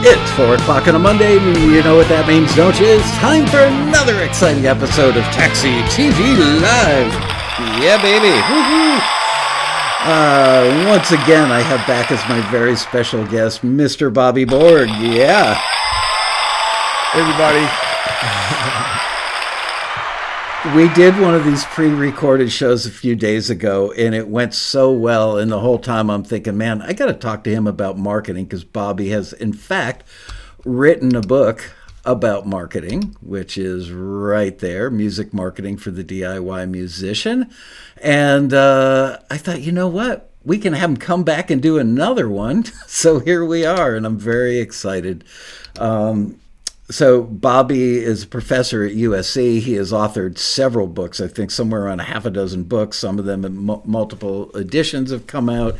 It's 4 o'clock on a Monday, and you know what that means, don't you? It's time for another exciting episode of Taxi TV Live. Yeah, baby. Woohoo! Once again, I have back as my very special guest, Mr. Bobby Borg. Yeah. Hey, everybody. We did one of these pre-recorded shows a few days ago, and it went so well. And the whole time I'm thinking, man, I got to talk to him about marketing, because Bobby has, in fact, written a book about marketing, which is right there, Music Marketing for the DIY Musician. And I thought, you know what? We can have him come back and do another one. So here we are, and I'm very excited. So Bobby is a professor at USC. He has authored several books, I think somewhere around a half a dozen books. Some of them in multiple editions have come out.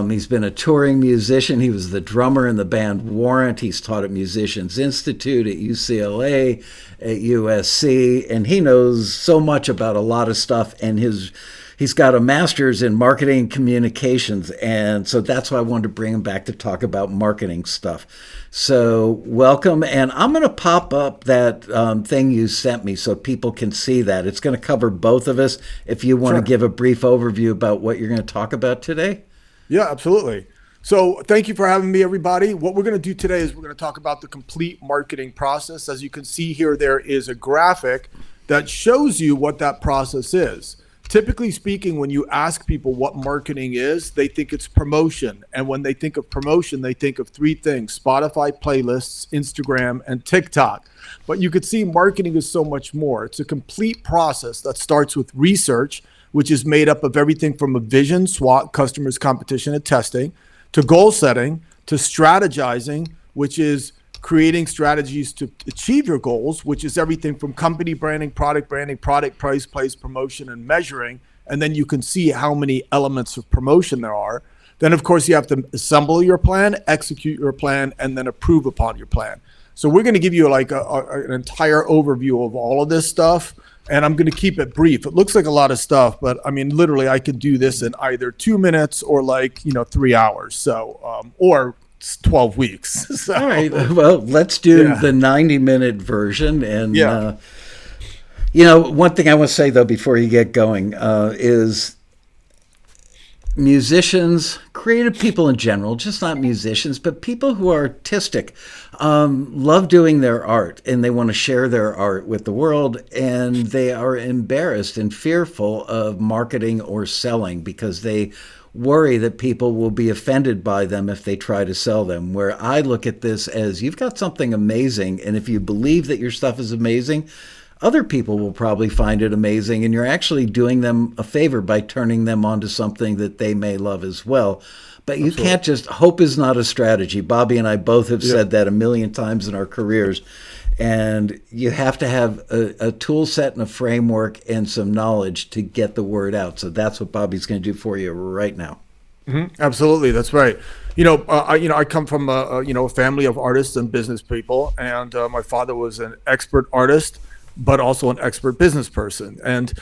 He's been a touring musician. He was the drummer in the band Warrant. He's taught at Musicians Institute, at UCLA, at USC, and he knows so much about a lot of stuff. And he's got a master's in marketing and communications, and so that's why I wanted to bring him back to talk about marketing stuff. So welcome, and I'm going to pop up that thing you sent me so people can see that. It's going to cover both of us. If you want to give a brief overview about what you're going to talk about today. Yeah, absolutely. So thank you for having me, everybody. What we're going to do today is we're going to talk about the complete marketing process. As you can see here, there is a graphic that shows you what that process is. Typically speaking, when you ask people what marketing is, they think it's promotion. And when they think of promotion, they think of three things: Spotify playlists, Instagram, and TikTok. But you could see marketing is so much more. It's a complete process that starts with research, which is made up of everything from a vision, SWOT, customers, competition, and testing, to goal setting, to strategizing, which is creating strategies to achieve your goals, which is everything from company branding, product price, place, promotion, and measuring. And then you can see how many elements of promotion there are. Then, of course, you have to assemble your plan, execute your plan, and then approve upon your plan. So we're going to give you like an entire overview of all of this stuff, and I'm going to keep it brief. It looks like a lot of stuff, but I mean, literally, I could do this in either 2 minutes or 3 hours. So, or 12 weeks. So, all right. Well, let's do the 90-minute version. And, one thing I want to say, though, before you get going, is musicians, creative people in general, just not musicians, but people who are artistic, love doing their art, and they want to share their art with the world, and they are embarrassed and fearful of marketing or selling because they worry that people will be offended by them if they try to sell them. Where I look at this as, you've got something amazing, and if you believe that your stuff is amazing, other people will probably find it amazing, and you're actually doing them a favor by turning them onto something that they may love as well. But you can't just, hope is not a strategy. Bobby and I both have said that a million times in our careers. And you have to have a tool set and a framework and some knowledge to get the word out. So that's what Bobby's going to do for you right now. Mm-hmm. Absolutely. That's right. I come from a family of artists and business people, and my father was an expert artist, but also an expert business person. And,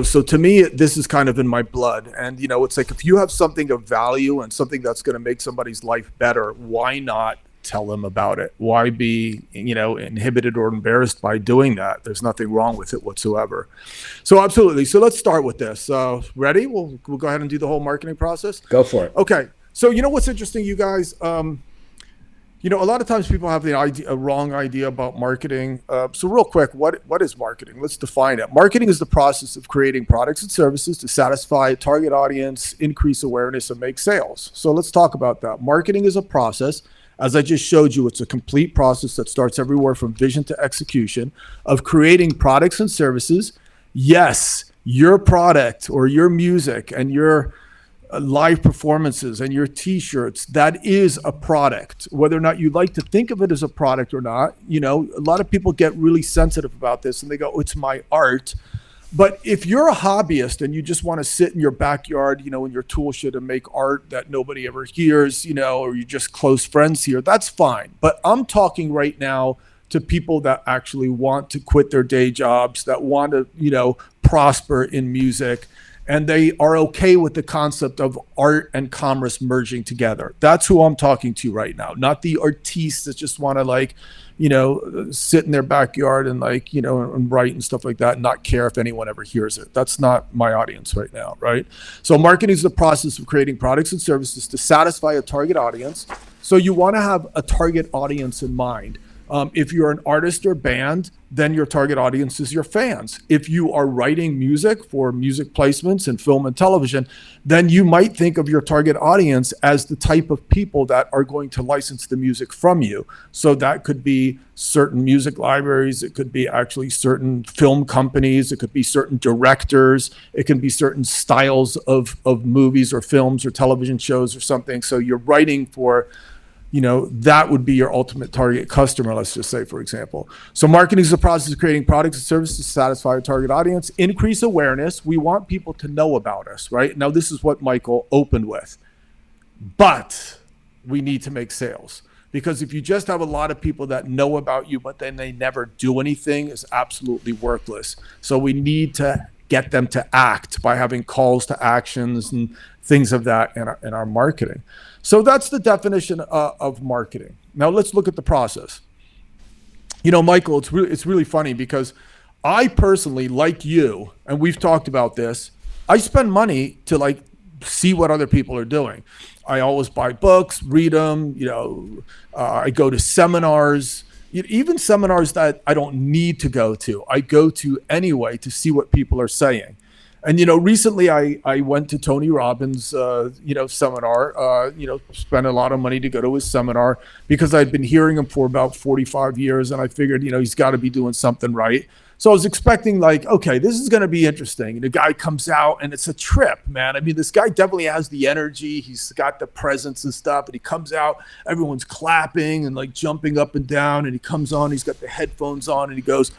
so to me, this is kind of in my blood. And, it's like, if you have something of value and something that's going to make somebody's life better, why not tell them about it? Why be, inhibited or embarrassed by doing that? There's nothing wrong with it whatsoever. So absolutely. So let's start with this. Ready? We'll go ahead and do the whole marketing process. Go for it. Okay. So what's interesting, you guys, a lot of times people have a wrong idea about marketing. So real quick, what is marketing? Let's define it. Marketing is the process of creating products and services to satisfy a target audience, increase awareness, and make sales. So let's talk about that. Marketing is a process. As I just showed you, it's a complete process that starts everywhere from vision to execution of creating products and services. Yes, your product or your music and your live performances and your t-shirts, that is a product. Whether or not you like to think of it as a product or not, a lot of people get really sensitive about this and they go, oh, it's my art. But if you're a hobbyist and you just want to sit in your backyard, in your tool shed and make art that nobody ever hears, or you're just close friends here, that's fine. But I'm talking right now to people that actually want to quit their day jobs, that want to, prosper in music, and they are okay with the concept of art and commerce merging together. That's who I'm talking to right now, not the artistes that just want to like, sit in their backyard and like, and write and stuff like that, and not care if anyone ever hears it. That's not my audience right now, right? So marketing is the process of creating products and services to satisfy a target audience. So you want to have a target audience in mind. If you're an artist or band, then your target audience is your fans. If you are writing music for music placements in film and television, then you might think of your target audience as the type of people that are going to license the music from you. So that could be certain music libraries. It could be actually certain film companies. It could be certain directors. It can be certain styles of movies or films or television shows or something. So you're writing for that would be your ultimate target customer, let's just say, for example. So marketing is the process of creating products and services to satisfy a target audience, increase awareness. We want people to know about us, right? Now, this is what Michael opened with. But we need to make sales. Because if you just have a lot of people that know about you, but then they never do anything, is absolutely worthless. So we need to get them to act by having calls to actions and things of that in our marketing. So that's the definition of marketing. Now let's look at the process. Michael, it's really funny because I personally, like you, and we've talked about this, I spend money to like see what other people are doing. I always buy books, read them, I go to seminars, even seminars that I don't need to go to, I go to anyway to see what people are saying. And, recently I went to Tony Robbins, seminar, spent a lot of money to go to his seminar because I'd been hearing him for about 45 years. And I figured, he's got to be doing something right. So I was expecting like, okay, this is going to be interesting. And the guy comes out and it's a trip, man. I mean, this guy definitely has the energy. He's got the presence and stuff. And he comes out, everyone's clapping and like jumping up and down. And he comes on, he's got the headphones on and he goes,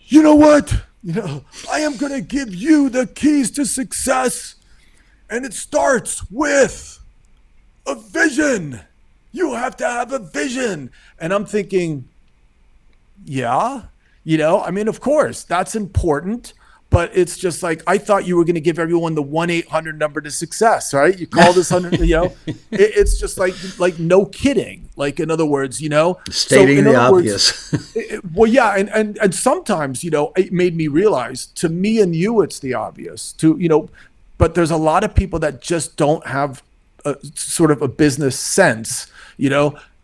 you know what? I am going to give you the keys to success. And it starts with a vision. You have to have a vision. And I'm thinking, yeah, of course, that's important. But it's just like, I thought you were going to give everyone the 1-800 number to success, right? You call this 100, it's just like no kidding. Like, in other words, stating the obvious. Well, yeah. And sometimes, it made me realize, to me and you, it's the obvious but there's a lot of people that just don't have a sort of a business sense,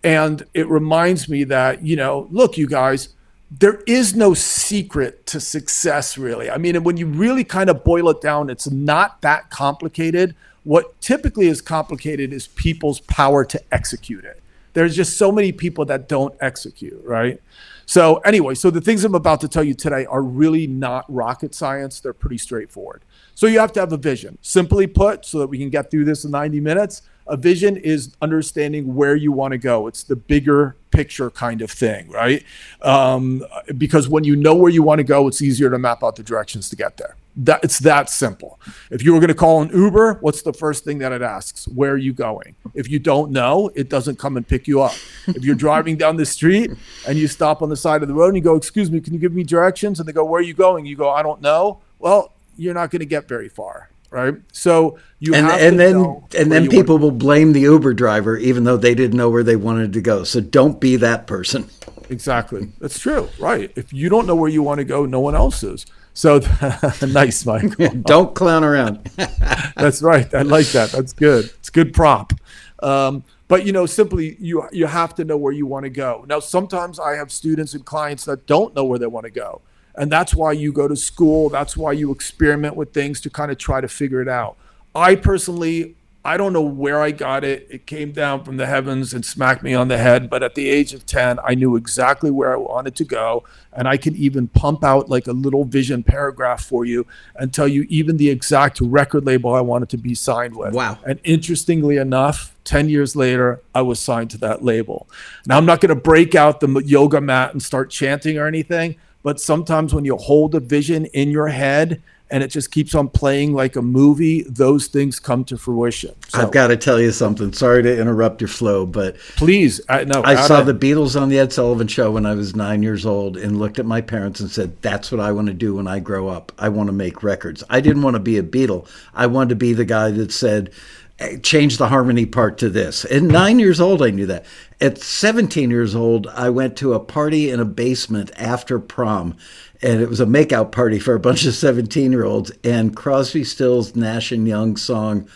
and it reminds me that, look, you guys, there is no secret to success, really. I mean, when you really kind of boil it down, it's not that complicated. What typically is complicated is people's power to execute it. There's just so many people that don't execute, right? So anyway, so the things I'm about to tell you today are really not rocket science. They're pretty straightforward. So you have to have a vision. Simply put, so that we can get through this in 90 minutes, a vision is understanding where you want to go. It's the bigger picture kind of thing, right? Because when you know where you want to go, it's easier to map out the directions to get there. It's that simple. If you were going to call an Uber, what's the first thing that it asks? Where are you going? If you don't know, it doesn't come and pick you up. If you're driving down the street and you stop on the side of the road and you go, excuse me, can you give me directions? And they go, where are you going? You go, I don't know. Well, you're not going to get very far. Right. So you have to know. And then people will blame the Uber driver, even though they didn't know where they wanted to go. So don't be that person. Exactly. That's true. Right. If you don't know where you want to go, no one else is. So nice, Michael. Don't clown around. That's right. I like that. That's good. It's good prop. But, simply you have to know where you want to go. Now, sometimes I have students and clients that don't know where they want to go. And that's why you go to school. That's why you experiment with things to kind of try to figure it out. I personally, I don't know where I got it. It came down from the heavens and smacked me on the head. But at the age of 10, I knew exactly where I wanted to go. And I can even pump out like a little vision paragraph for you and tell you even the exact record label I wanted to be signed with. Wow. And interestingly enough, 10 years later, I was signed to that label. Now, I'm not going to break out the yoga mat and start chanting or anything. But sometimes when you hold a vision in your head and it just keeps on playing like a movie, those things come to fruition. So, I've got to tell you something. Sorry to interrupt your flow, but please, I saw the Beatles on the Ed Sullivan Show when I was 9 years old and looked at my parents and said, that's what I want to do when I grow up. I want to make records. I didn't want to be a Beatle. I wanted to be the guy that said, change the harmony part to this. At 9 years old, I knew that. At 17 years old, I went to a party in a basement after prom, and it was a makeout party for a bunch of 17-year-olds, and Crosby, Stills, Nash & Young song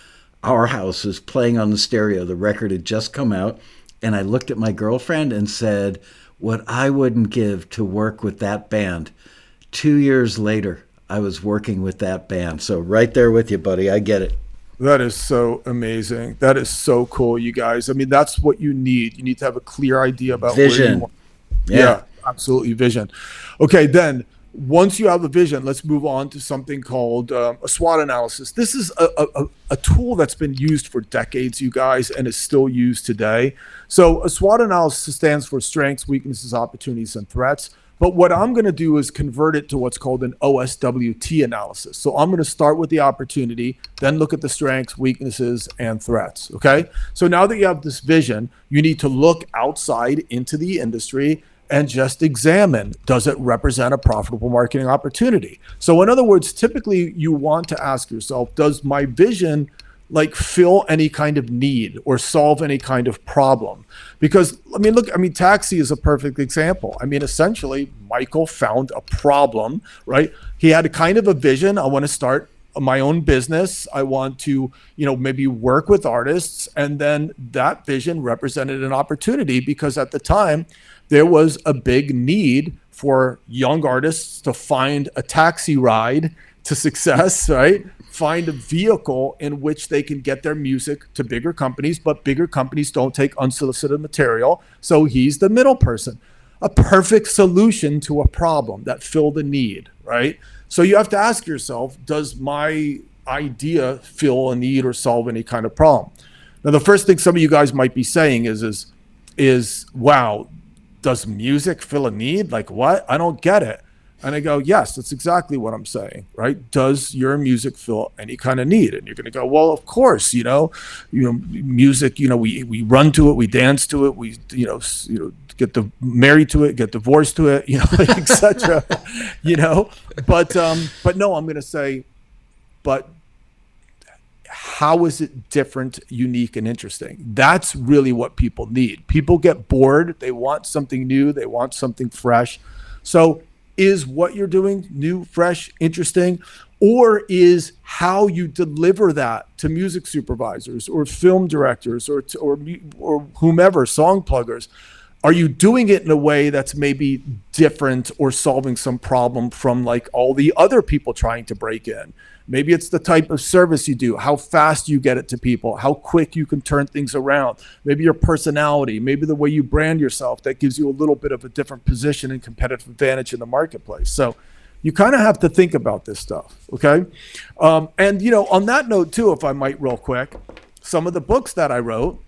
Our House was playing on the stereo. The record had just come out, and I looked at my girlfriend and said, what I wouldn't give to work with that band. 2 years later, I was working with that band. So right there with you, buddy. I get it. That is so amazing. That is so cool, you guys. I mean, that's what you need. You need to have a clear idea about vision. Where you want. Yeah, absolutely. Vision. Okay, then once you have a vision, let's move on to something called a SWOT analysis. This is a tool that's been used for decades, you guys, and is still used today. So a SWOT analysis stands for strengths, weaknesses, opportunities, and threats. But what I'm going to do is convert it to what's called an OSWT analysis. So I'm going to start with the opportunity, then look at the strengths, weaknesses, and threats. Okay. So now that you have this vision, you need to look outside into the industry and just examine, does it represent a profitable marketing opportunity? So in other words, typically you want to ask yourself, does my vision like fill any kind of need or solve any kind of problem? Because taxi is a perfect example. I mean, essentially Michael found a problem, right? He had a kind of a vision. I want to start my own business. I want to, maybe work with artists. And then that vision represented an opportunity because at the time there was a big need for young artists to find a taxi ride to success, right? Find a vehicle in which they can get their music to bigger companies, but bigger companies don't take unsolicited material. So he's the middle person, a perfect solution to a problem that filled a need, right? So you have to ask yourself, does my idea fill a need or solve any kind of problem? Now, the first thing some of you guys might be saying is, wow, does music fill a need? Like what? I don't get it. And I go, yes, that's exactly what I'm saying, right? Does your music fill any kind of need? And you're going to go, well, of course, music, we run to it, we dance to it, we, get married to it, get divorced to it, etc. But no, I'm going to say, but how is it different, unique, and interesting? That's really what people need. People get bored. They want something new. They want something fresh. So is what you're doing new, fresh, interesting, or is how you deliver that to music supervisors or film directors or whomever, song pluggers? Are you doing it in a way that's maybe different or solving some problem from like all the other people trying to break in? Maybe it's the type of service you do, how fast you get it to people, how quick you can turn things around, maybe your personality, maybe the way you brand yourself that gives you a little bit of a different position and competitive advantage in the marketplace. So you kind of have to think about this stuff, okay? And, on that note too, if I might real quick, some of the books that I wrote,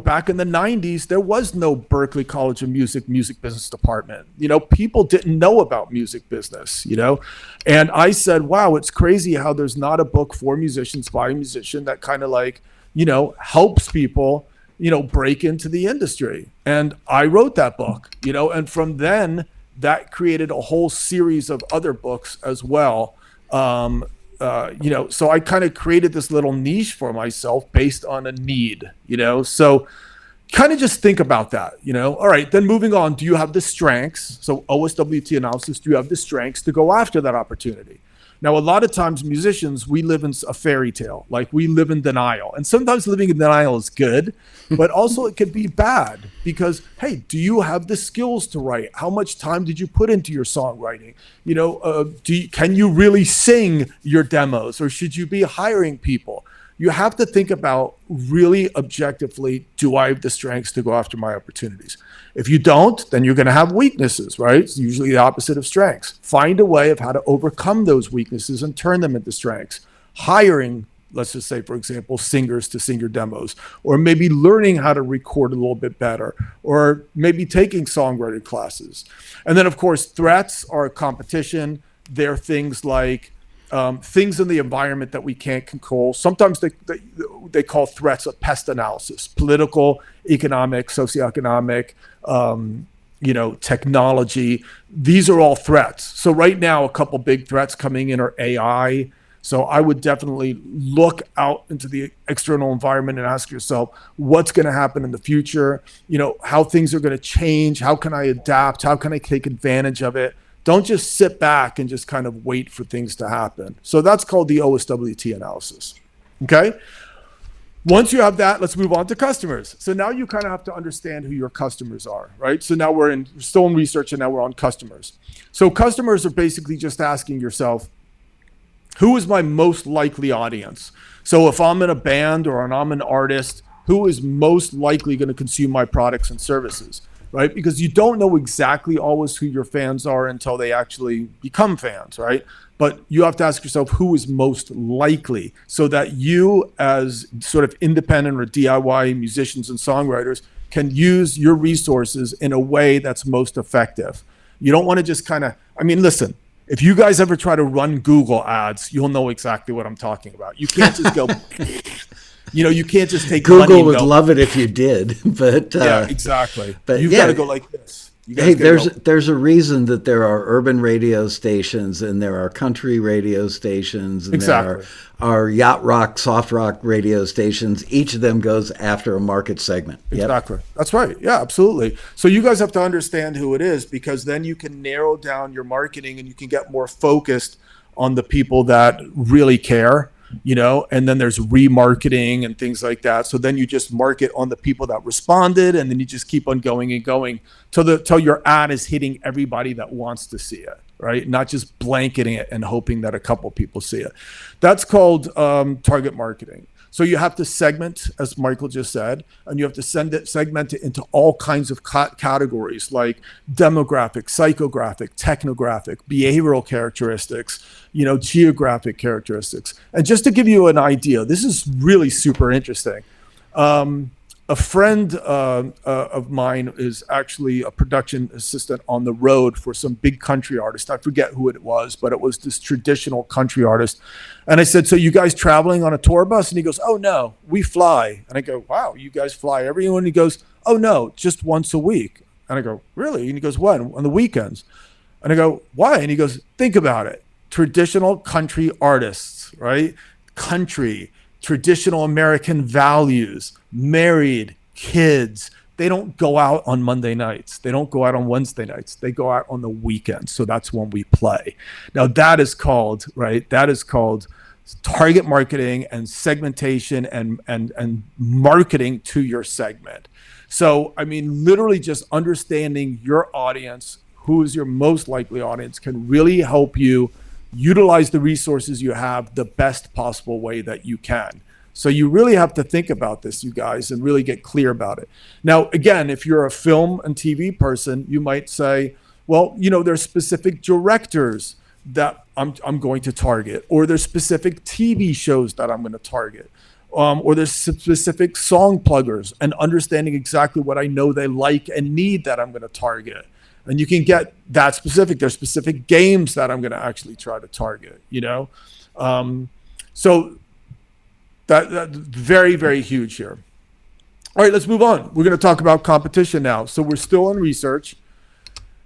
back in the 90s, there was no Berklee College of music business department. People didn't know about music business, and I said, wow, it's crazy how there's not a book for musicians by a musician that kind of like, helps people, break into the industry. And I wrote that book, and from then that created a whole series of other books as well. So I kind of created this little niche for myself based on a need, so kind of just think about that, all right, then moving on, do you have the strengths? So OSWT analysis, do you have the strengths to go after that opportunity? Now, a lot of times musicians, we live in a fairy tale, like we live in denial. And sometimes living in denial is good, but also it could be bad because, hey, do you have the skills to write? How much time did you put into your songwriting? Can you really sing your demos or should you be hiring people? You have to think about really objectively, do I have the strengths to go after my opportunities? If you don't, then you're going to have weaknesses, right? It's usually the opposite of strengths. Find a way of how to overcome those weaknesses and turn them into strengths. Hiring, let's just say, for example, singers to sing your demos, or maybe learning how to record a little bit better, or maybe taking songwriting classes. And then, of course, threats are competition. They're things like things in the environment that we can't control. Sometimes they call threats a pest analysis: political, economic, socioeconomic, technology. These are all threats. So right now, a couple big threats coming in are AI. So I would definitely look out into the external environment and ask yourself, what's going to happen in the future? How things are going to change. How can I adapt? How can I take advantage of it? Don't just sit back and just kind of wait for things to happen. So that's called the OSWT analysis. Okay. Once you have that, let's move on to customers. So now you kind of have to understand who your customers are, right? So now we're still in research, and now we're on customers. So customers are basically just asking yourself, who is my most likely audience? So if I'm in a band or I'm an artist, who is most likely going to consume my products and services, right? Because you don't know exactly always who your fans are until they actually become fans, right? But you have to ask yourself who is most likely, so that you, as sort of independent or DIY musicians and songwriters, can use your resources in a way that's most effective. You don't want to just listen, if you guys ever try to run Google ads, you'll know exactly what I'm talking about. You can't just go, you can't just take Google would love it if you did, but yeah, exactly. But you've got to go like this. Hey, there's a reason that there are urban radio stations and there are country radio stations and there are yacht rock, soft rock radio stations. Each of them goes after a market segment. Exactly. That's right. Yeah, absolutely. So you guys have to understand who it is, because then you can narrow down your marketing and you can get more focused on the people that really care. And then there's remarketing and things like that. So then you just market on the people that responded, and then you just keep on going and going till your ad is hitting everybody that wants to see it, right? Not just blanketing it and hoping that a couple people see it. That's called target marketing. So you have to segment, as Michael just said, and you have to segment it into all kinds of categories like demographic, psychographic, technographic, behavioral characteristics, geographic characteristics. And just to give you an idea, this is really super interesting. A friend of mine is actually a production assistant on the road for some big country artist. I forget who it was, but it was this traditional country artist. And I said, so you guys traveling on a tour bus? And he goes, oh, no, we fly. And I go, wow, you guys fly everywhere? And he goes, oh, no, just once a week. And I go, really? And he goes, when? On the weekends. And I go, why? And he goes, think about it. Traditional country artists, right? Country, traditional American values, married, kids. They don't go out on Monday nights. They don't go out on Wednesday nights. They go out on the weekends. So that's when we play. Now that is called, right? That is called target marketing and segmentation and marketing to your segment. So, literally just understanding your audience, who is your most likely audience, can really help you utilize the resources you have the best possible way that you can. So you really have to think about this, you guys, and really get clear about it. Now, again, if you're a film and TV person, you might say, well, there's specific directors that I'm going to target, or there's specific TV shows that I'm going to target, or there's specific song pluggers, and understanding exactly what I know they like and need that I'm going to target. And you can get that specific. There's specific games that I'm going to actually try to target, So that's very, very huge here. All right, let's move on. We're going to talk about competition now. So we're still in research.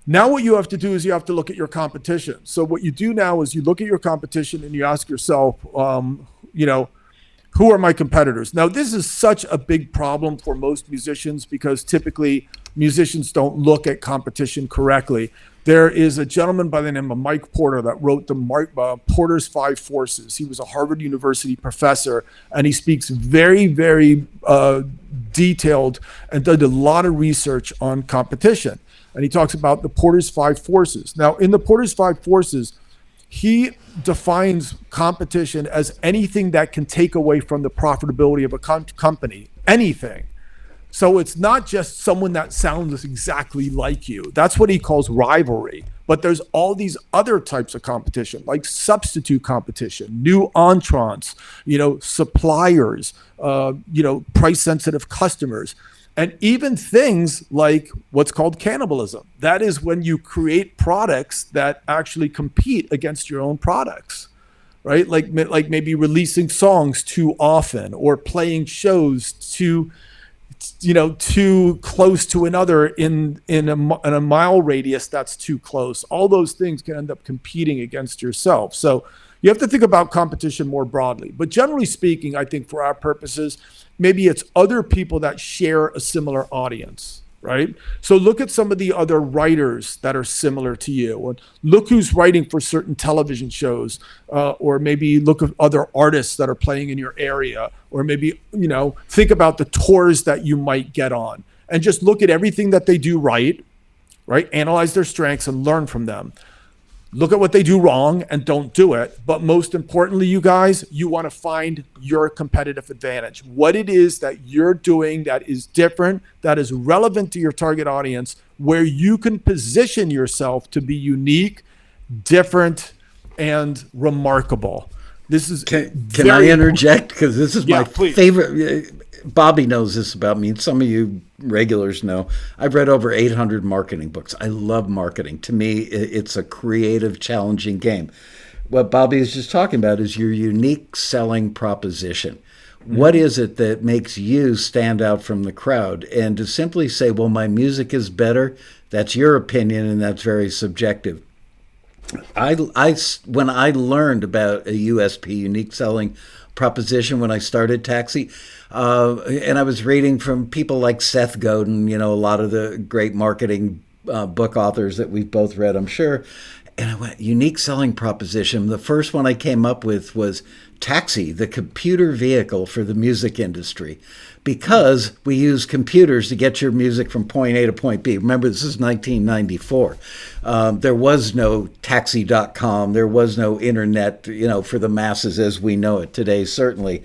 Now what you have to do is you have to look at your competition. So what you do now is you look at your competition and you ask yourself, who are my competitors? Now, this is such a big problem for most musicians because typically musicians don't look at competition correctly. There is a gentleman by the name of Mike Porter that wrote the Porter's 5 Forces. He was a Harvard University professor, and he speaks very, very detailed and did a lot of research on competition. And he talks about the Porter's 5 Forces. Now, in the Porter's 5 Forces, he defines competition as anything that can take away from the profitability of a company, anything. So it's not just someone that sounds exactly like you. That's what he calls rivalry. But there's all these other types of competition, like substitute competition, new entrants, suppliers, price-sensitive customers, and even things like what's called cannibalism. That is when you create products that actually compete against your own products, right? Like maybe releasing songs too often or playing shows too close to another in a mile radius that's too close. All those things can end up competing against yourself. So you have to think about competition more broadly. But generally speaking, I think for our purposes, maybe it's other people that share a similar audience, right? So look at some of the other writers that are similar to you, and look who's writing for certain television shows, or maybe look at other artists that are playing in your area, or maybe, think about the tours that you might get on, and just look at everything that they do right? Analyze their strengths and learn from them. Look at what they do wrong and don't do it. But most importantly, you guys, you want to find your competitive advantage. What it is that you're doing that is different, that is relevant to your target audience, where you can position yourself to be unique, different, and remarkable. This is Can I interject? Because this is my favorite. Bobby knows this about me, and some of you regulars know. I've read over 800 marketing books. I love marketing. To me, it's a creative, challenging game. What Bobby is just talking about is your unique selling proposition. What is it that makes you stand out from the crowd? And to simply say, well, my music is better, that's your opinion, and that's very subjective. When I learned about a USP, unique selling proposition, when I started Taxi, and I was reading from people like Seth Godin, a lot of the great marketing book authors that we've both read, I'm sure. And I went, unique selling proposition. The first one I came up with was Taxi, the computer vehicle for the music industry, because we use computers to get your music from point A to point B. Remember, this is 1994. There was no taxi.com. There was no internet, for the masses as we know it today, certainly.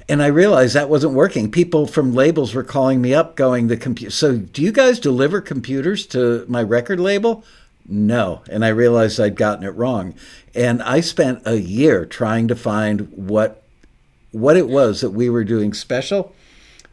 And I realized that wasn't working. People from labels were calling me up going, so do you guys deliver computers to my record label? No. And I realized I'd gotten it wrong. And I spent a year trying to find what it was that we were doing special.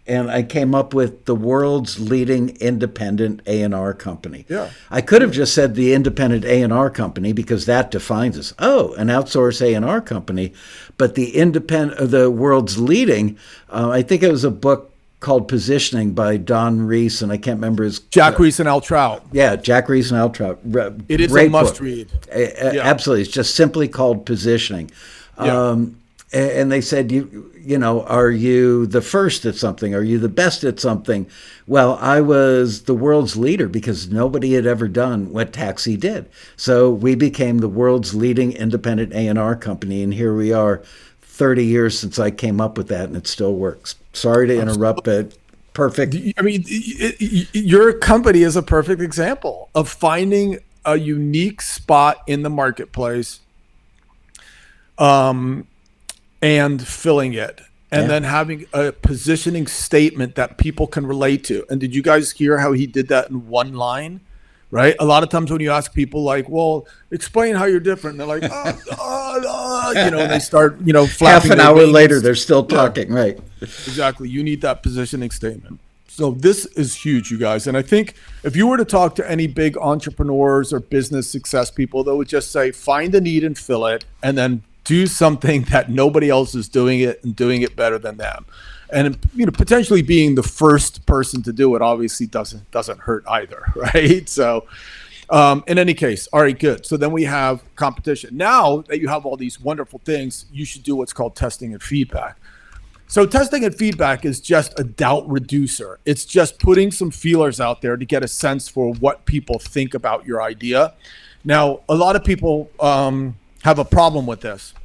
And I came up with the world's leading independent A&R company. Yeah. I could have just said the independent A&R company because that defines us. Oh, an outsourced A&R company. But the world's leading, I think it was a book called Positioning by Don Reese, and I can't remember his... Jack Reese and Al Trout. Yeah, Jack Reese and Al Trout. It is a must-read. Absolutely. It's just simply called Positioning. Yeah. And they said, are you the first at something? Are you the best at something? Well, I was the world's leader because nobody had ever done what Taxi did. So we became the world's leading independent A&R company, and here we are 30 years since I came up with that, and it still works. Sorry to interrupt, but perfect. I mean, your company is a perfect example of finding a unique spot in the marketplace, and filling it, and then having a positioning statement that people can relate to. And did you guys hear how he did that in one line? Right? A lot of times when you ask people like, well, explain how you're different, and they're like, and they start, flapping half an hour wings. later, they're still talking, right? Exactly. You need that positioning statement. So this is huge, you guys. And I think if you were to talk to any big entrepreneurs or business success people, they would just say, find the need and fill it, and then do something that nobody else is doing it and doing it better than them. And potentially being the first person to do it obviously doesn't hurt either, right? So in any case, all right, good. So then we have competition. Now that you have all these wonderful things, you should do what's called testing and feedback. So testing and feedback is just a doubt reducer. It's just putting some feelers out there to get a sense for what people think about your idea. Now, a lot of people have a problem with this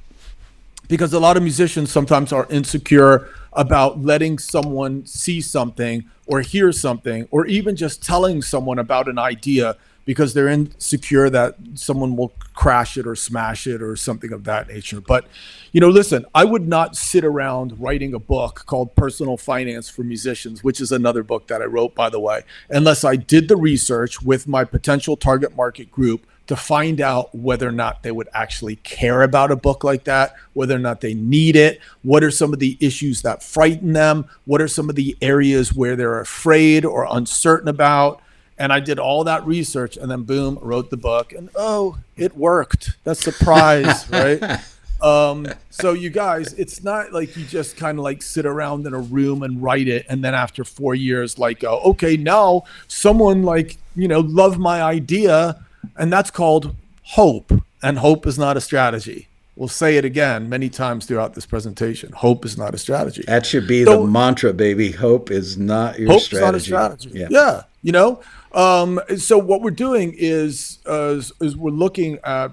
because a lot of musicians sometimes are insecure about letting someone see something or hear something, or even just telling someone about an idea because they're insecure that someone will crash it or smash it or something of that nature. But, listen, I would not sit around writing a book called Personal Finance for Musicians, which is another book that I wrote, by the way, unless I did the research with my potential target market group to find out whether or not they would actually care about a book like that, whether or not they need it, what are some of the issues that frighten them, what are some of the areas where they're afraid or uncertain about. And I did all that research, and then boom, wrote the book, and it worked. That's surprise, right? So you guys, it's not like you just kind of like sit around in a room and write it, and then after 4 years, like, okay, now someone like, loved my idea, and that's called hope. And hope is not a strategy. We'll say it again many times throughout this presentation. Hope is not a strategy. That should be the mantra, baby. Hope is not your strategy. Hope is not a strategy. Yeah. So what we're doing is we're looking at,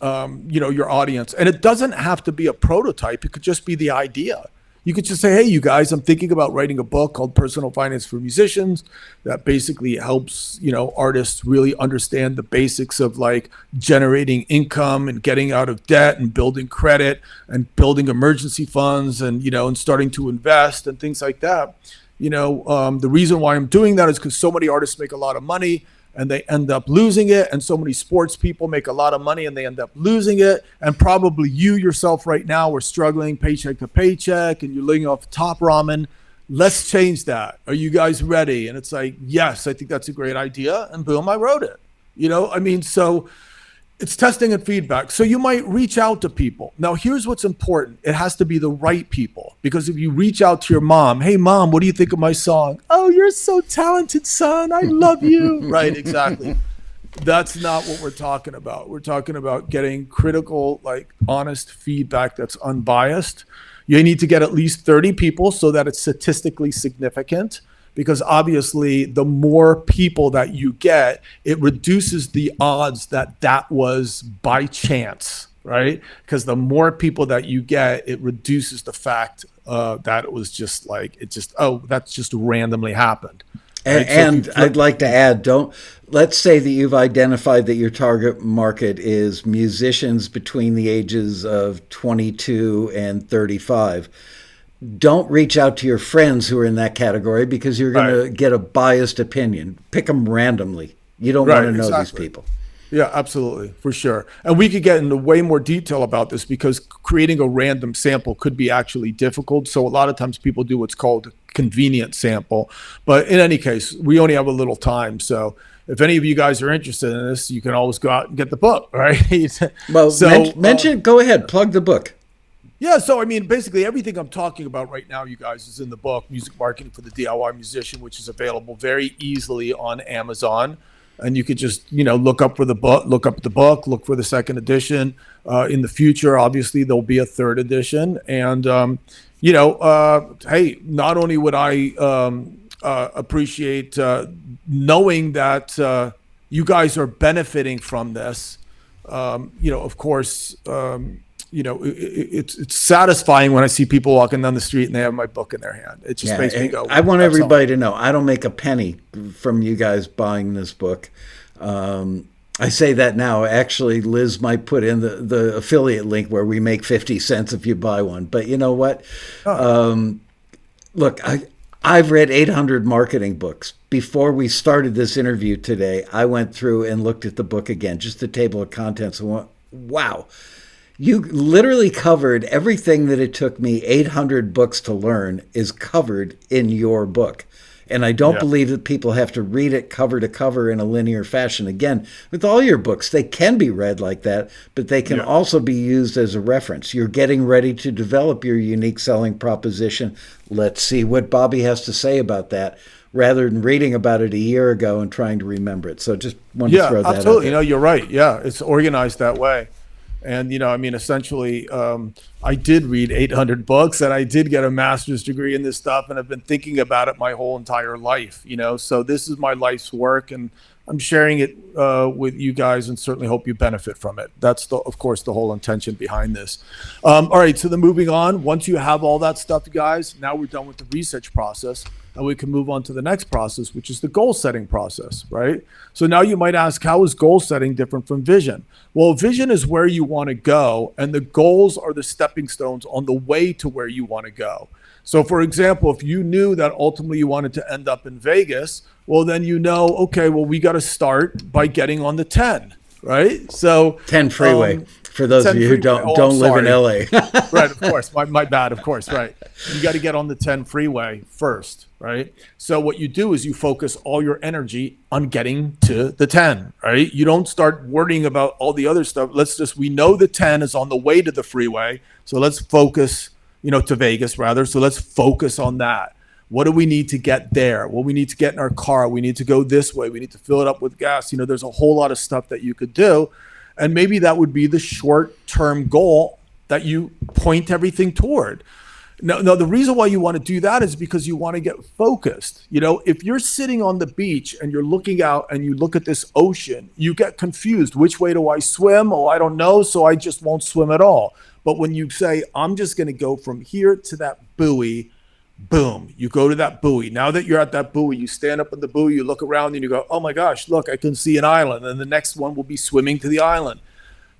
your audience, and it doesn't have to be a prototype. It could just be the idea. You could just say, hey, you guys, I'm thinking about writing a book called Personal Finance for Musicians that basically helps, artists really understand the basics of like generating income and getting out of debt and building credit and building emergency funds and, and starting to invest and things like that. The reason why I'm doing that is because so many artists make a lot of money and they end up losing it. And so many sports people make a lot of money and they end up losing it. And probably you yourself right now are struggling paycheck to paycheck and you're living off top ramen. Let's change that. Are you guys ready? And it's like, yes, I think that's a great idea. And boom, I wrote it. So it's testing and feedback. So you might reach out to people. Now, here's what's important. It has to be the right people. Because if you reach out to your mom, hey, mom, what do you think of my song? Oh, you're so talented, son. I love you. Right, exactly. That's not what we're talking about. We're talking about getting critical, like honest feedback that's unbiased. You need to get at least 30 people so that it's statistically significant. Because obviously, the more people that you get, it reduces the odds that was by chance, right? Because the more people that you get, it reduces the fact that it was just like, that's just randomly happened. Right? And I'd like to add, let's say that you've identified that your target market is musicians between the ages of 22 and 35. Don't reach out to your friends who are in that category because you're going to get a biased opinion. Pick them randomly. You don't want to know these people. Yeah, absolutely, for sure. And we could get into way more detail about this because creating a random sample could be actually difficult. So a lot of times people do what's called a convenient sample. But in any case, we only have a little time. So if any of you guys are interested in this, you can always go out and get the book, right? Well, go ahead, plug the book. Yeah, so basically everything I'm talking about right now, you guys, is in the book, Music Marketing for the DIY Musician, which is available very easily on Amazon. And you could just, look up the book, look for the second edition. In the future, obviously, there'll be a third edition. And, hey, not only would I appreciate knowing that you guys are benefiting from this, of course, it's satisfying when I see people walking down the street and they have my book in their hand. It just makes me go. I want everybody to know I don't make a penny from you guys buying this book. I say that now. Actually, Liz might put in the affiliate link where we make 50 cents if you buy one. But you know what? Look, I've read 800 marketing books. Before we started this interview today, I went through and looked at the book again, just the table of contents, and went, wow. You literally covered everything that it took me 800 books to learn is covered in your book. And I don't believe that people have to read it cover to cover in a linear fashion. Again, with all your books, they can be read like that, but they can also be used as a reference. You're getting ready to develop your unique selling proposition. Let's see what Bobby has to say about that, rather than reading about it a year ago and trying to remember it. So just wanted to throw that out there. Absolutely. No, you're right. Yeah, it's organized that way. And, essentially, I did read 800 books and I did get a master's degree in this stuff. And I've been thinking about it my whole entire life, so this is my life's work and I'm sharing it with you guys and certainly hope you benefit from it. That's, of course, the whole intention behind this. All right. So then moving on, once you have all that stuff, guys, now we're done with the research process. And we can move on to the next process, which is the goal setting process, right? So now you might ask, how is goal setting different from vision? Well, vision is where you want to go, and the goals are the stepping stones on the way to where you want to go. So for example, if you knew that ultimately you wanted to end up in Vegas, well, then okay, well, we got to start by getting on the 10, right? So 10 freeway. For those of you who don't live in LA. Right, of course. My bad, of course, right. You got to get on the 10 freeway first, right? So what you do is you focus all your energy on getting to the 10, right? You don't start worrying about all the other stuff. We know the 10 is on the way to the freeway. So let's focus, to Vegas rather. So let's focus on that. What do we need to get there? Well, we need to get in our car. We need to go this way. We need to fill it up with gas. There's a whole lot of stuff that you could do. And maybe that would be the short-term goal that you point everything toward. No, the reason why you want to do that is because you want to get focused. If you're sitting on the beach and you're looking out and you look at this ocean, you get confused. Which way do I swim? Oh, I don't know, so I just won't swim at all. But when you say, I'm just going to go from here to that buoy, boom, you go to that buoy. Now that you're at that buoy, you stand up on the buoy, you look around and you go, oh my gosh, look, I can see an island. And the next one will be swimming to the island.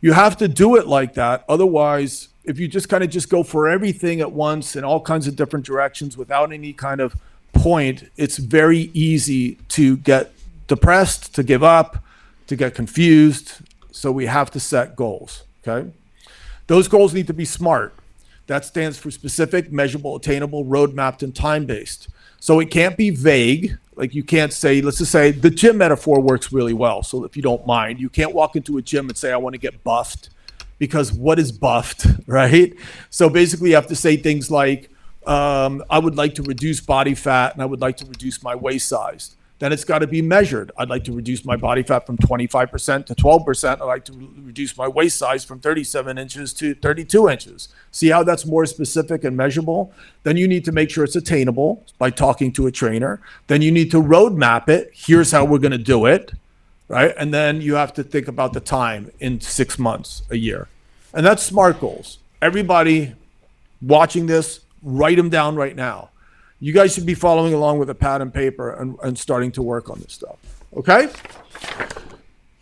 You have to do it like that. Otherwise, if you just go for everything at once in all kinds of different directions without any kind of point, it's very easy to get depressed, to give up, to get confused. So we have to set goals, okay? Those goals need to be SMART. That stands for specific, measurable, attainable, road-mapped, and time-based. So it can't be vague. Like you can't say, let's just say the gym metaphor works really well. So if you don't mind, you can't walk into a gym and say, I want to get buffed, because what is buffed, right? So basically you have to say things like, I would like to reduce body fat and I would like to reduce my waist size. Then it's got to be measured. I'd like to reduce my body fat from 25% to 12%. I'd like to reduce my waist size from 37 inches to 32 inches. See how that's more specific and measurable? Then you need to make sure it's attainable by talking to a trainer. Then you need to roadmap it. Here's how we're going to do it, right? And then you have to think about the time in 6 months, a year. And that's SMART goals. Everybody watching this, write them down right now. You guys should be following along with a pad and paper and starting to work on this stuff. Okay?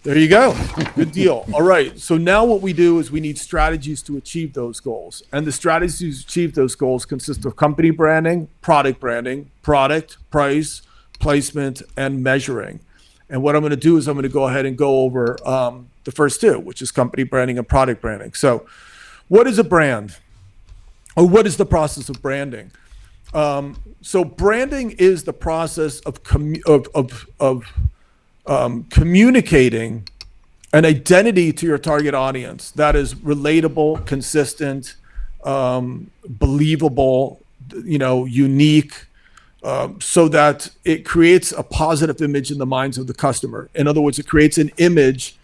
There you go. Good deal. All right. So now what we do is we need strategies to achieve those goals. And the strategies to achieve those goals consist of company branding, product, price, placement, and measuring. And what I'm going to do is I'm going to go ahead and go over the first two, which is company branding and product branding. So what is a brand? Or what is the process of branding? So branding is the process of communicating an identity to your target audience that is relatable, consistent, believable, unique, so that it creates a positive image in the minds of the customer. In other words, it creates an image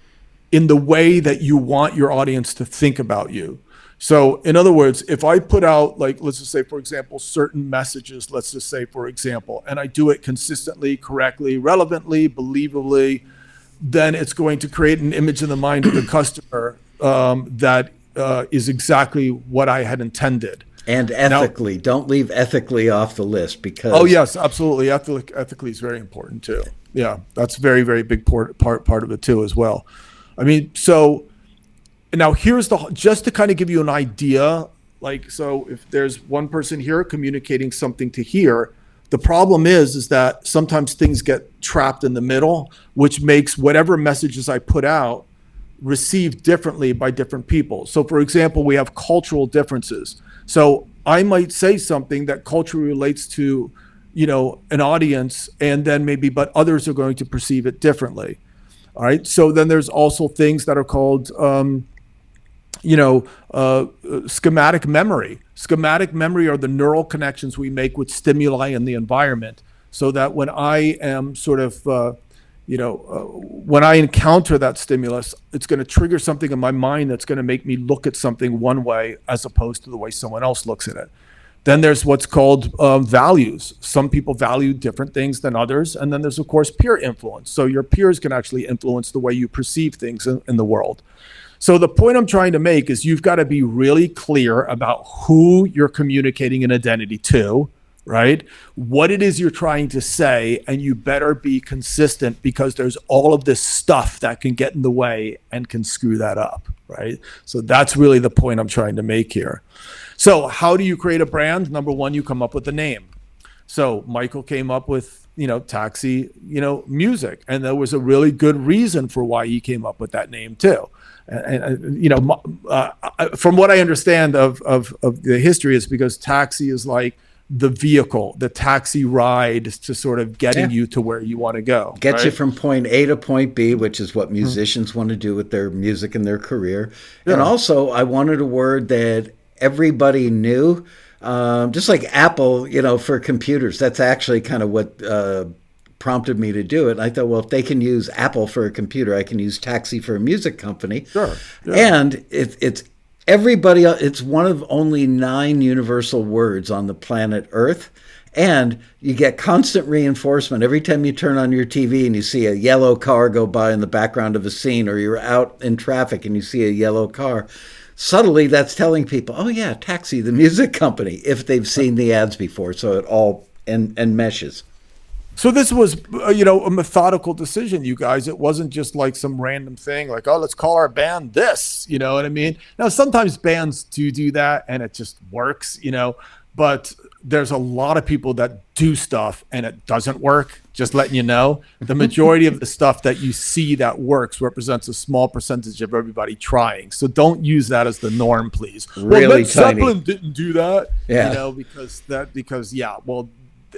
in the way that you want your audience to think about you. So in other words, if I put out, like, let's just say, for example, certain messages, let's just say, for example, and I do it consistently, correctly, relevantly, believably, then it's going to create an image in the mind of the customer that is exactly what I had intended. And ethically. Now, don't leave ethically off the list because... Oh, yes, absolutely. Ethically is very important too. Yeah, that's very, very big part of it too as well. I mean, so... Now here's just to kind of give you an idea, like, so if there's one person here communicating something to here, the problem is that sometimes things get trapped in the middle, which makes whatever messages I put out received differently by different people. So for example, we have cultural differences. So I might say something that culturally relates to, an audience, and then but others are going to perceive it differently. All right. So then there's also things that are called, schematic memory. Schematic memory are the neural connections we make with stimuli in the environment, so that when I am when I encounter that stimulus, it's going to trigger something in my mind that's going to make me look at something one way as opposed to the way someone else looks at it. Then there's what's called values. Some people value different things than others. And then there's, of course, peer influence. So your peers can actually influence the way you perceive things in the world. So the point I'm trying to make is you've got to be really clear about who you're communicating an identity to, right? What it is you're trying to say, and you better be consistent, because there's all of this stuff that can get in the way and can screw that up, right? So that's really the point I'm trying to make here. So how do you create a brand? Number one, you come up with a name. So Michael came up with, Taxi, music. And there was a really good reason for why he came up with that name too. From what I understand of the history, is because taxi is like the vehicle, the taxi ride to sort of getting you to where you want to go. Get you from point A to point B, which is what musicians want to do with their music and their career. Yeah. And also, I wanted a word that everybody knew, just like Apple, for computers. That's actually kind of what prompted me to do it. And I thought, well, if they can use Apple for a computer, I can use taxi for a music company. Sure. Yeah. And it's everybody. It's one of only 9 universal words on the planet Earth. And you get constant reinforcement every time you turn on your TV and you see a yellow car go by in the background of a scene, or you're out in traffic and you see a yellow car. Subtly, that's telling people, oh yeah, Taxi, the music company, if they've seen the ads before. So it all and meshes. So this was, a methodical decision, you guys. It wasn't just like some random thing like, oh, let's call our band this, you know what I mean? Now, sometimes bands do that and it just works, but there's a lot of people that do stuff and it doesn't work, just letting you know. The majority of the stuff that you see that works represents a small percentage of everybody trying. So don't use that as the norm, please. Really Led tiny. Zeppelin didn't do that, Yeah. because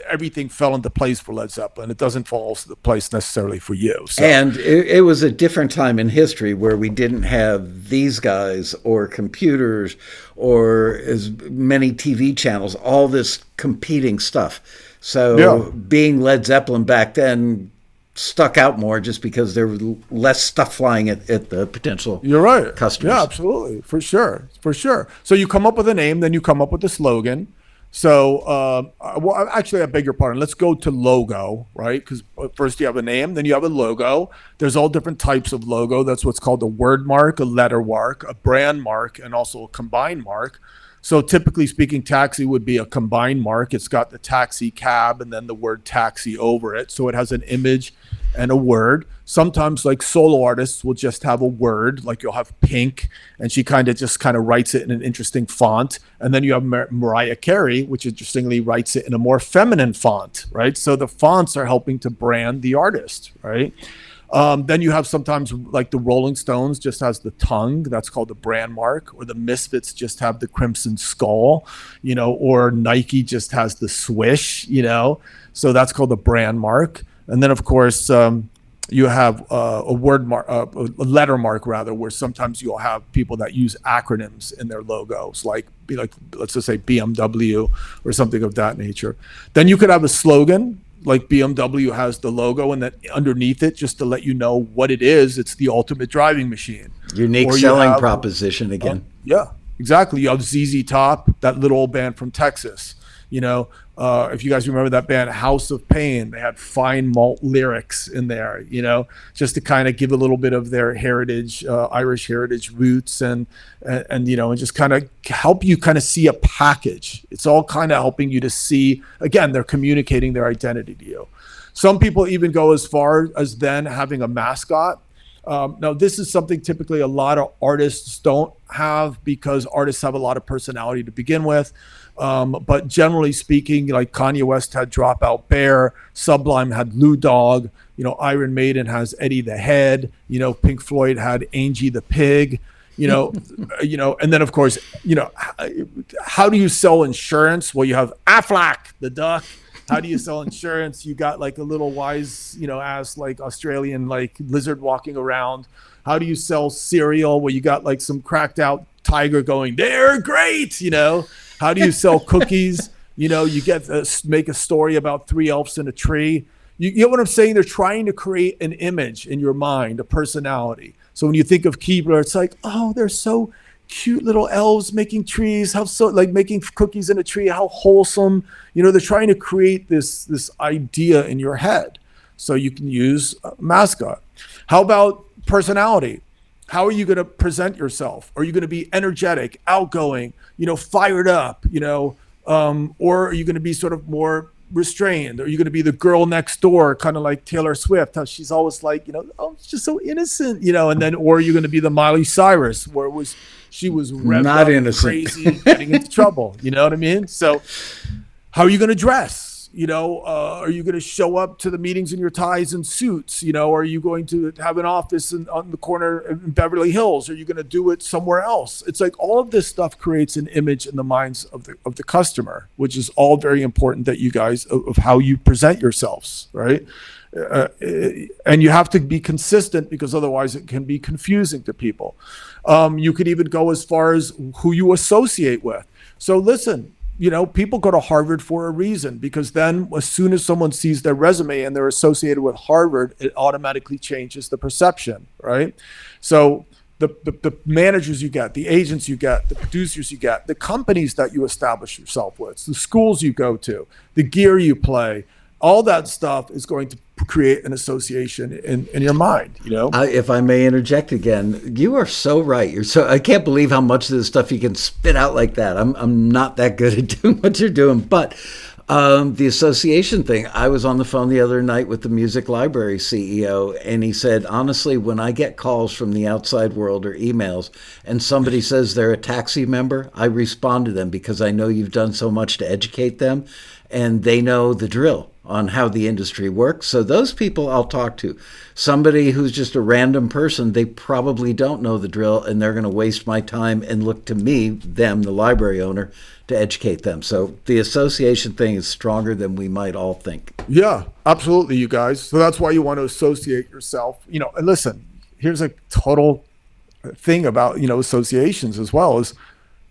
everything fell into place for Led Zeppelin. It doesn't fall into place necessarily for you. So. And it was a different time in history where we didn't have these guys or computers or as many TV channels, all this competing stuff. So being Led Zeppelin back then stuck out more just because there was less stuff flying at the potential You're right. customers. Yeah, absolutely. For sure. So you come up with a name, then you come up with a slogan. So, actually, I beg your pardon. Let's go to logo, right? Because first you have a name, then you have a logo. There's all different types of logo. That's what's called a word mark, a letter mark, a brand mark, and also a combined mark. So typically speaking, taxi would be a combined mark. It's got the taxi cab and then the word taxi over it. So it has an image and a word. Sometimes like solo artists will just have a word, like you'll have Pink, and she kind of writes it in an interesting font. And then you have Mariah Carey, which interestingly writes it in a more feminine font, right? So the fonts are helping to brand the artist, right? Then you have sometimes like the Rolling Stones just has the tongue, that's called the brand mark, or the Misfits just have the Crimson Skull, or Nike just has the swish, so that's called the brand mark. And then of course, you have a word mark, a letter mark rather, where sometimes you'll have people that use acronyms in their logos, like let's just say BMW or something of that nature. Then you could have a slogan, like BMW has the logo, and then underneath it, just to let you know what it is, it's the ultimate driving machine. Unique selling proposition again. Yeah, exactly. You have ZZ Top, that little old band from Texas. If you guys remember that band House of Pain, they had fine malt lyrics in there, just to kind of give a little bit of their heritage, Irish heritage roots, and just kind of help you kind of see a package. It's all kind of helping you to see, again, they're communicating their identity to you. Some people even go as far as then having a mascot. Now, this is something typically a lot of artists don't have, because artists have a lot of personality to begin with. But generally speaking, like Kanye West had Dropout Bear, Sublime had Lou Dog, Iron Maiden has Eddie the Head, Pink Floyd had Angie the Pig, and then of course, how do you sell insurance? Well, you have Aflac the duck. How do you sell insurance? You got like a little wise, ass like Australian like lizard walking around. How do you sell cereal? Well, you got like some cracked out tiger going, they're great, How do you sell cookies? You get make a story about 3 elves in a tree. You get what I'm saying? They're trying to create an image in your mind, a personality. So when you think of Keebler, it's like, oh, they're so cute little elves making trees. How so, like making cookies in a tree? How wholesome. They're trying to create this idea in your head. So you can use Mascot. How about personality? How are you going to present yourself? Are you going to be energetic, outgoing, fired up, or are you going to be sort of more restrained? Are you going to be the girl next door, kind of like Taylor Swift, how she's always like, oh, it's just so innocent, and then, or are you going to be the Miley Cyrus, where she was revved not up, innocent, crazy, getting into trouble, you know what I mean? So how are you going to dress? Are you going to show up to the meetings in your ties and suits? Are you going to have an office on the corner in Beverly Hills? Are you going to do it somewhere else? It's like all of this stuff creates an image in the minds of the customer, which is all very important that you guys of how you present yourselves, right? And you have to be consistent because otherwise it can be confusing to people. You could even go as far as who you associate with. So listen, people go to Harvard for a reason, because then as soon as someone sees their resume and they're associated with Harvard, it automatically changes the perception, right? So the managers you get, the agents you get, the producers you get, the companies that you establish yourself with, the schools you go to, the gear you play, all that stuff is going to create an association in your mind, If I may interject again, you are so right. I can't believe how much of this stuff you can spit out like that. I'm not that good at doing what you're doing, but the association thing, I was on the phone the other night with the music library CEO, and he said, honestly, when I get calls from the outside world or emails and somebody says they're a taxi member, I respond to them because I know you've done so much to educate them, and they know the drill on how the industry works. So those people I'll talk to. Somebody who's just a random person, they probably don't know the drill, and they're going to waste my time and look to me, them, the library owner, to educate them. So the association thing is stronger than we might all think. Yeah, absolutely, you guys. So that's why you want to associate yourself. And listen, here's a total thing about, associations as well, is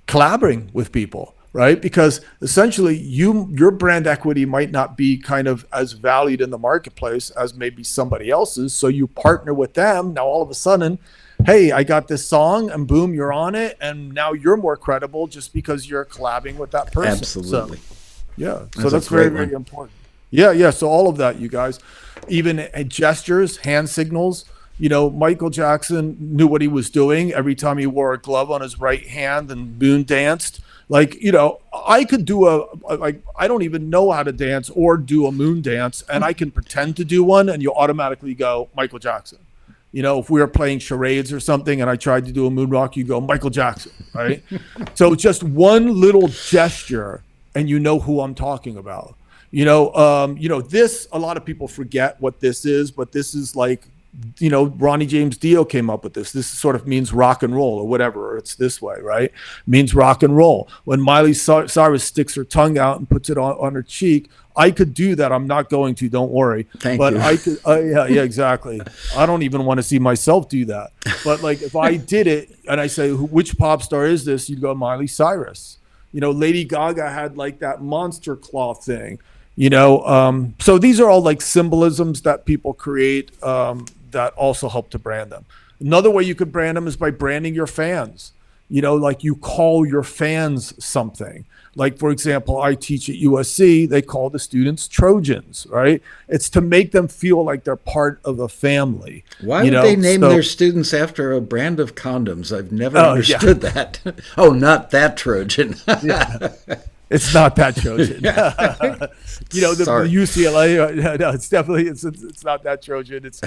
collaborating with people. Right? Because essentially your brand equity might not be kind of as valued in the marketplace as maybe somebody else's. So you partner with them. Now, all of a sudden, hey, I got this song, and boom, you're on it. And now you're more credible just because you're collabing with that person. Absolutely. So that's very, very important. Yeah. So all of that, you guys, even gestures, hand signals. Michael Jackson knew what he was doing every time he wore a glove on his right hand and moon danced. I could do I don't even know how to dance or do a moon dance, and I can pretend to do one, and you'll automatically go Michael Jackson. If we were playing charades or something and I tried to do a moonwalk, you go Michael Jackson, right? So just one little gesture and you know who I'm talking about. This, a lot of people forget what this is, but this is like, Ronnie James Dio came up with this. This sort of means rock and roll or whatever. Or it's this way, right? Means rock and roll. When Miley Cyrus sticks her tongue out and puts it on her cheek, I could do that. I'm not going to, don't worry. Thank you. I could, yeah, exactly. I don't even want to see myself do that. But if I did it and I say, which pop star is this? You'd go Miley Cyrus. Lady Gaga had that monster claw thing. So these are all symbolisms that people create that also help to brand them. Another way you could brand them is by branding your fans. You call your fans something. For example, I teach at USC, they call the students Trojans, right? It's to make them feel like they're part of a family. Why would they name their students after a brand of condoms? I've never understood that. Oh, not that Trojan. Yeah. It's not that Trojan. The UCLA. No, it's definitely it's not that Trojan. It's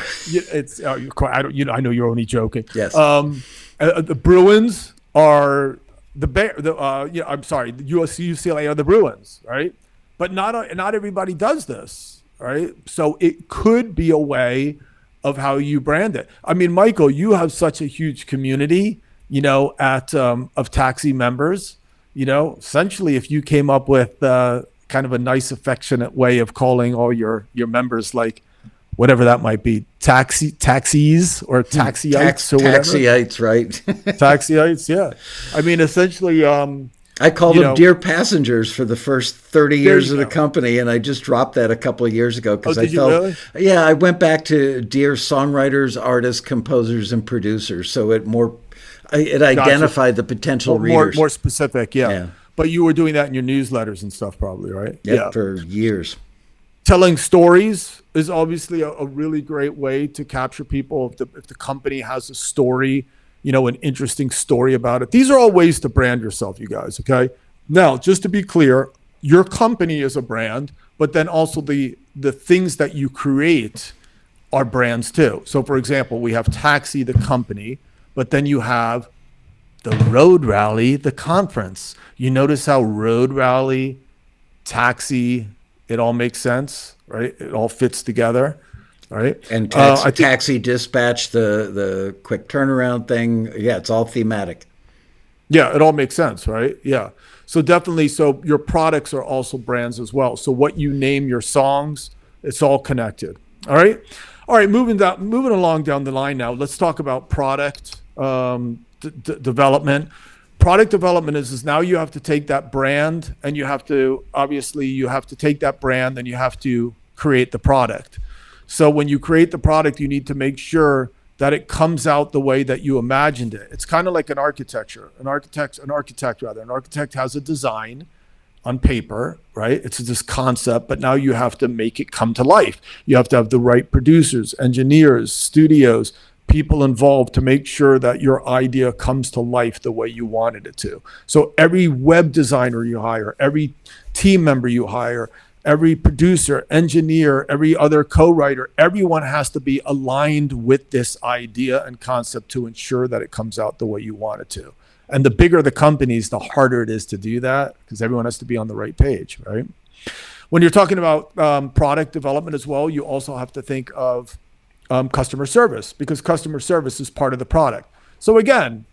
I know you're only joking. Yes. The Bruins are I'm sorry. The UCLA are the Bruins, right? But not everybody does this, right? So it could be a way of how you brand it. I mean, Michael, you have such a huge community, of taxi members. Essentially, if you came up with kind of a nice, affectionate way of calling all your members, whatever that might be, taxis or taxi-ites or whatever. Taxi-ites, right? Taxi-ites, yeah. I mean, essentially, I called them Dear Passengers for the first 30 years of the company, and I just dropped that a couple of years ago because I felt, really? Yeah, I went back to Dear Songwriters, Artists, Composers, and Producers, so it identified the potential readers. More specific, yeah. But you were doing that in your newsletters and stuff probably, right? Yeah, for years. Telling stories is obviously a really great way to capture people. If the company has a story, an interesting story about it. These are all ways to brand yourself, you guys, okay? Now, just to be clear, your company is a brand, but then also the things that you create are brands too. So, for example, we have Taxi, the company, but then you have the Road Rally, the conference. You notice how Road Rally, Taxi, It all makes sense, right? It all fits together, right? And taxi dispatch, the quick turnaround thing. Yeah, it's all thematic. Yeah, it all makes sense, right? Yeah. So definitely, so your products are also brands as well. So what you name your songs, it's all connected. All right. All right. Moving along down the line now. Let's talk about product development. Product development is now you have to take that brand and you have to take that brand and you have to create the product. So when you create the product, you need to make sure that it comes out the way that you imagined it. It's kind of like an architect has a design on paper, right? It's this concept, but now you have to make it come to life. You have to have the right producers, engineers, studios, people involved to make sure that your idea comes to life the way you wanted it to. So every web designer you hire, every team member you hire, every producer, engineer, every other co-writer, everyone has to be aligned with this idea and concept to ensure that it comes out the way you want it to. And the bigger the companies, the harder it is to do that because everyone has to be on the right page, right? When you're talking about product development as well, you also have to think of customer service because customer service is part of the product. So again,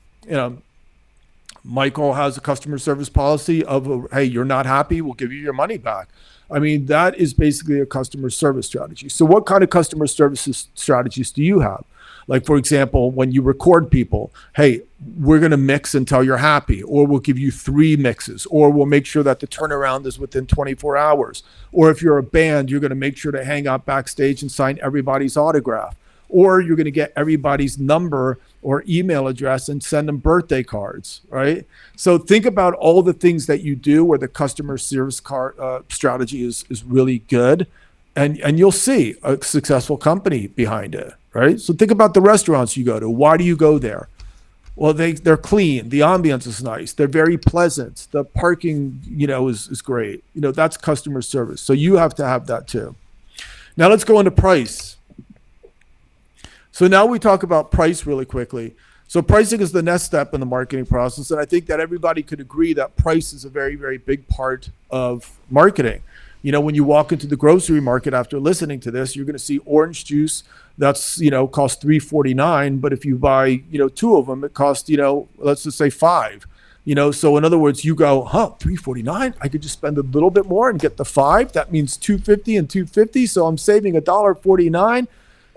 Michael has a customer service policy of, hey, you're not happy, we'll give you your money back. I mean, that is basically a customer service strategy. So what kind of customer services strategies do you have? Like, for example, when you record people, hey, we're going to mix until you're happy, or we'll give you 3 mixes, or we'll make sure that the turnaround is within 24 hours. Or if you're a band, you're going to make sure to hang out backstage and sign everybody's autograph. Or you're going to get everybody's number or email address and send them birthday cards, right? So think about all the things that you do where the customer service strategy is really good. And you'll see a successful company behind it, right? So think about the restaurants you go to. Why do you go there? Well, they're clean. The ambiance is nice. They're very pleasant. The parking, is great. That's customer service. So you have to have that too. Now let's go into price. So now we talk about price really quickly. So pricing is the next step in the marketing process. And I think that everybody could agree that price is a very, very big part of marketing. When you walk into the grocery market after listening to this, you're going to see orange juice that's, costs $3.49. But if you buy, 2 of them, it costs, let's just say $5. So in other words, you go, $3.49? I could just spend a little bit more and get the 5. That means $2.50 and $2.50. So I'm saving $1.49.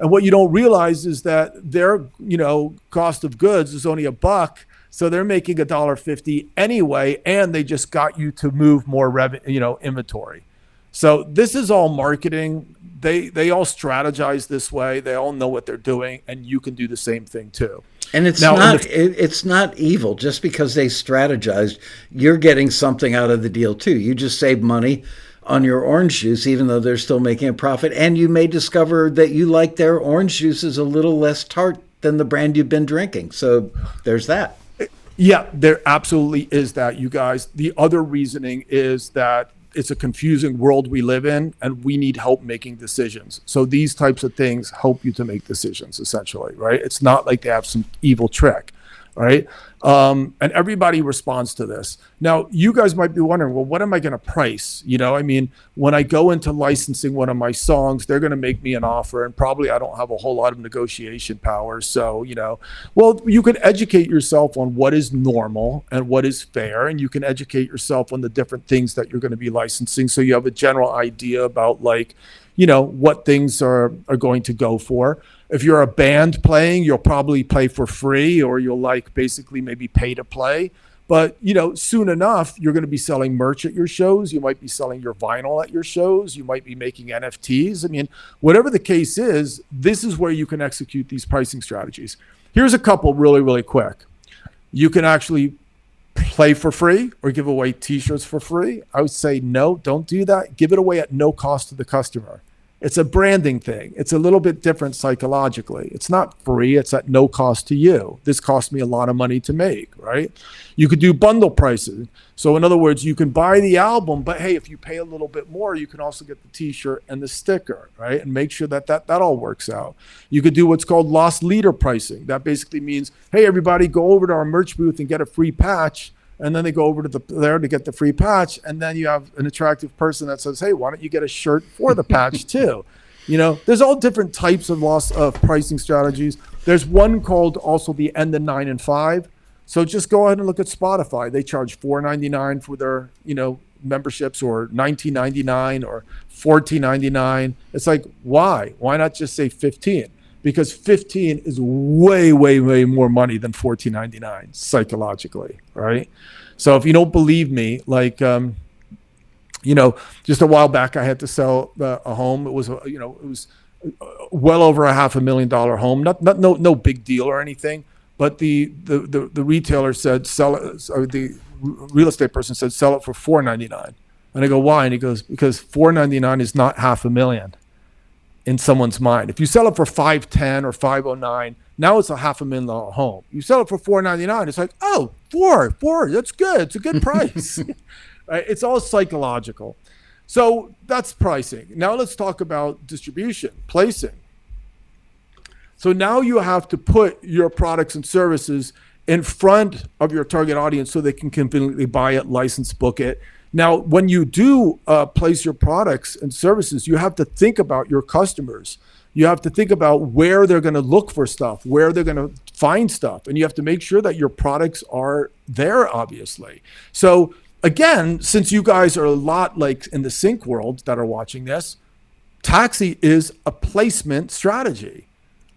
And what you don't realize is that their, cost of goods is only $1. So they're making $1.50 anyway, and they just got you to move more inventory. So this is all marketing. They all strategize this way. They all know what they're doing, and you can do the same thing too. And it's not evil just because they strategized. You're getting something out of the deal too. You just save money on your orange juice, even though they're still making a profit. And you may discover that you like their orange juice is a little less tart than the brand you've been drinking. So there's that. Yeah, there absolutely is that, you guys. The other reasoning is that it's a confusing world we live in, and we need help making decisions. So these types of things help you to make decisions, essentially, right? It's not like they have some evil trick, right? And everybody responds to this. Now, you guys might be wondering, well, what am I going to price? When I go into licensing one of my songs, they're going to make me an offer, and probably I don't have a whole lot of negotiation power. So, well, you can educate yourself on what is normal and what is fair, and you can educate yourself on the different things that you're going to be licensing. So you have a general idea about what things are going to go for. If you're a band playing, you'll probably play for free, or you'll basically maybe pay to play. But, soon enough, you're going to be selling merch at your shows. You might be selling your vinyl at your shows. You might be making NFTs. Whatever the case is, this is where you can execute these pricing strategies. Here's a couple really, really quick. You can actually play for free or give away t-shirts for free. I would say, no, don't do that. Give it away at no cost to the customer. It's a branding thing. It's a little bit different psychologically. It's not free. It's at no cost to you. This cost me a lot of money to make, right? You could do bundle pricing. So in other words, you can buy the album, but hey, if you pay a little bit more, you can also get the t-shirt and the sticker, right? And make sure that all works out. You could do what's called lost leader pricing. That basically means, hey, everybody, go over to our merch booth and get a free patch. and then they go over to there to get the free patch, and then you have an attractive person that says, hey, why don't you get a shirt for the patch too? There's all different types of pricing strategies. There's one called also the end of 9 and 5. So just go ahead and look at Spotify. They charge $4.99 for their, memberships, or $19.99 or $14.99. It's like, why? Why not just say 15? Because 15 is way, way, way more money than $14.99 psychologically, right? So if you don't believe me, like, just a while back, I had to sell a home. It was, well over $500,000 home. No big deal or anything. But the retailer said sell it, or the real estate person said sell it for $4.99. And I go, why? And he goes, because $4.99 is not $500,000 in someone's mind. If you sell it for $510 or $509, now it's a $500,000 home. You sell it for $4.99, it's like, oh, four, that's good. It's a good price. Right? It's all psychological. So that's pricing. Now let's talk about distribution, placing. So now you have to put your products and services in front of your target audience so they can conveniently buy it, license, book it. Now, when you do place your products and services, you have to think about your customers. You have to think about where they're going to look for stuff, where they're going to find stuff. And you have to make sure that your products are there, obviously. So again, since you guys are a lot like in the sync world that are watching this, Taxi is a placement strategy.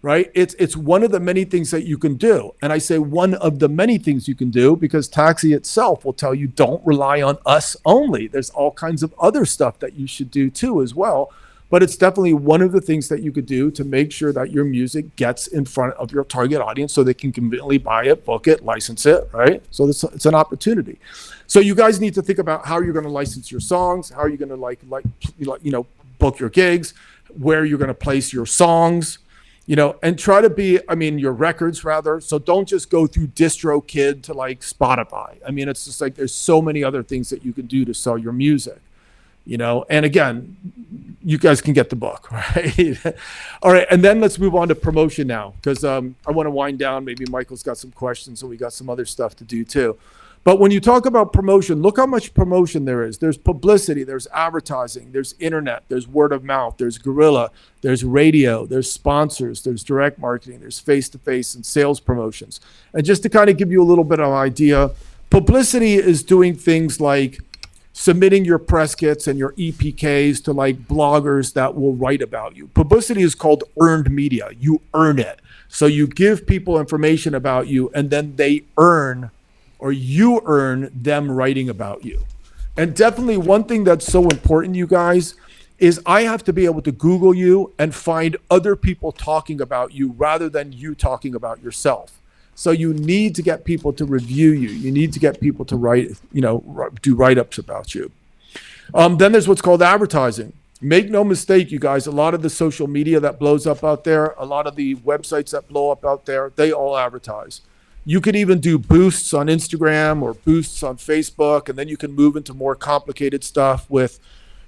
Right? It's one of the many things that you can do. And I say one of the many things you can do because Taxi itself will tell you don't rely on us only. There's all kinds of other stuff that you should do too as well. But it's definitely one of the things that you could do to make sure that your music gets in front of your target audience so they can conveniently buy it, book it, license it, right? So it's an opportunity. So you guys need to think about how you're going to license your songs, how you're going to book your gigs, where you're going to place your songs, and try to be, your records rather. So don't just go through DistroKid to like Spotify. It's just like, there's so many other things that you can do to sell your music, and again, you guys can get the book, right? All right. And then let's move on to promotion now, because I want to wind down. Maybe Michael's got some questions, and we got some other stuff to do too. But when you talk about promotion, look how much promotion there is. There's publicity, there's advertising, there's internet, there's word of mouth, there's guerrilla, there's radio, there's sponsors, there's direct marketing, there's face-to-face and sales promotions. And just to kind of give you a little bit of an idea, publicity is doing things like submitting your press kits and your EPKs to like bloggers that will write about you. Publicity is called earned media. You earn it. So you give people information about you, and then they earn, or you earn them writing about you. And definitely one thing that's so important, you guys, is I have to be able to Google you and find other people talking about you rather than you talking about yourself. So you need to get people to review you. You need to get people to write, do write-ups about you. Then there's what's called advertising. Make no mistake, you guys, a lot of the social media that blows up out there, a lot of the websites that blow up out there, they all advertise. You could even do boosts on Instagram or boosts on Facebook, and then you can move into more complicated stuff with,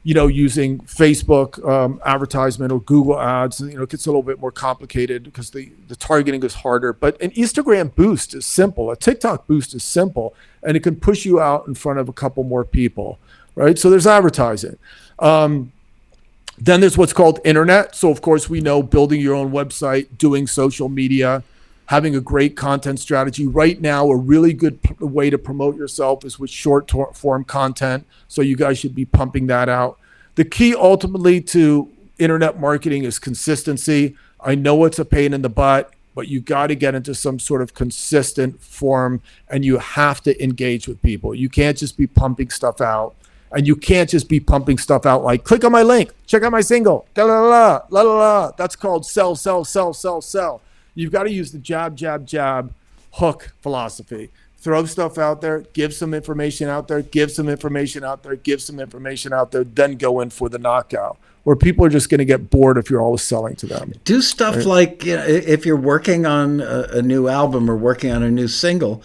using Facebook advertisement or Google ads. It gets a little bit more complicated because the targeting is harder. But an Instagram boost is simple. A TikTok boost is simple, and it can push you out in front of a couple more people, right? So there's advertising. Then there's what's called internet. So of course we know building your own website, doing social media, having a great content strategy. Right now, a really good way to promote yourself is with short form content. So you guys should be pumping that out. The key ultimately to internet marketing is consistency. I know it's a pain in the butt, but you got to get into some sort of consistent form, and you have to engage with people. You can't just be pumping stuff out. And you can't just be pumping stuff out like, click on my link, check out my single, la la la, la la la. That's called sell, sell, sell, sell, sell. You've got to use the jab, jab, jab, hook philosophy. Throw stuff out there, give some information out there, give some information out there, give some information out there, then go in for the knockout, where people are just going to get bored if you're always selling to them. Do stuff right? Like, if you're working on a new album or working on a new single,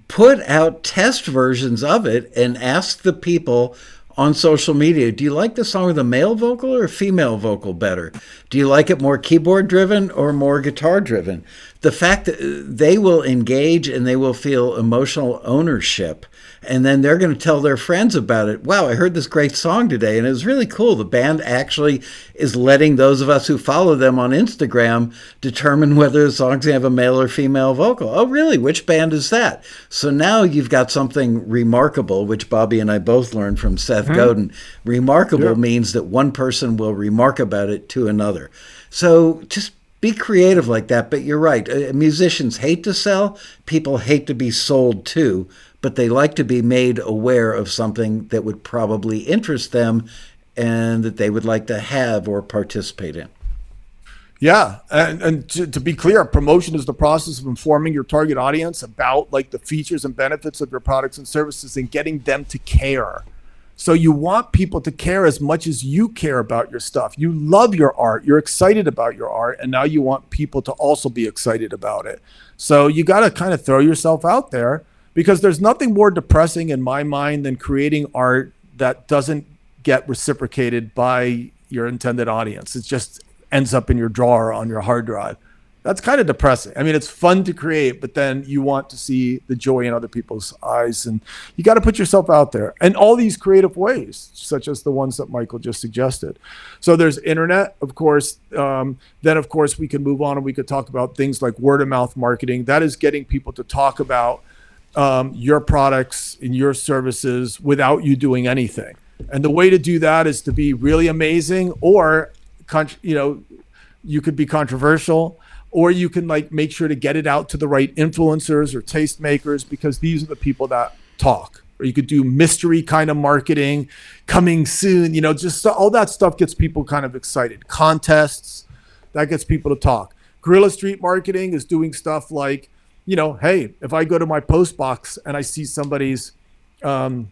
put out test versions of it and ask the people on social media, do you like the song with a male vocal or a female vocal better? Do you like it more keyboard driven or more guitar driven? the fact that they will engage and they will feel emotional ownership, and then they're going to tell their friends about it. Wow, I heard this great song today, and it was really cool. The band actually is letting those of us who follow them on Instagram determine whether the song's going to have a male or female vocal. Oh, really? Which band is that? So now you've got something remarkable, which Bobby and I both learned from Seth Godin. Remarkable means that one person will remark about it to another. So just be creative like that. But you're right. Musicians hate to sell. People hate to be sold to, but they like to be made aware of something that would probably interest them and that they would like to have or participate in. Yeah. And to be clear, promotion is the process of informing your target audience about like the features and benefits of your products and services and getting them to care. So you want people to care as much as you care about your stuff. You love your art. You're excited about your art. And now you want people to also be excited about it. So you got to kind of throw yourself out there, because there's nothing more depressing in my mind than creating art that doesn't get reciprocated by your intended audience. It just ends up in your drawer on your hard drive. That's kind of depressing. I mean, it's fun to create, but then you want to see the joy in other people's eyes, and you got to put yourself out there in all these creative ways, such as the ones that Michael just suggested. So there's internet, of course. Then, of course, we can move on and we could talk about things like word of mouth marketing. That is getting people to talk about your products and your services without you doing anything. And the way to do that is to be really amazing, or, you could be controversial, or you can like make sure to get it out to the right influencers or tastemakers, because these are the people that talk. Or you could do mystery kind of marketing, coming soon, just all that stuff gets people kind of excited. Contests, that gets people to talk. Guerrilla street marketing is doing stuff like, hey, if I go to my post box and I see somebody's, I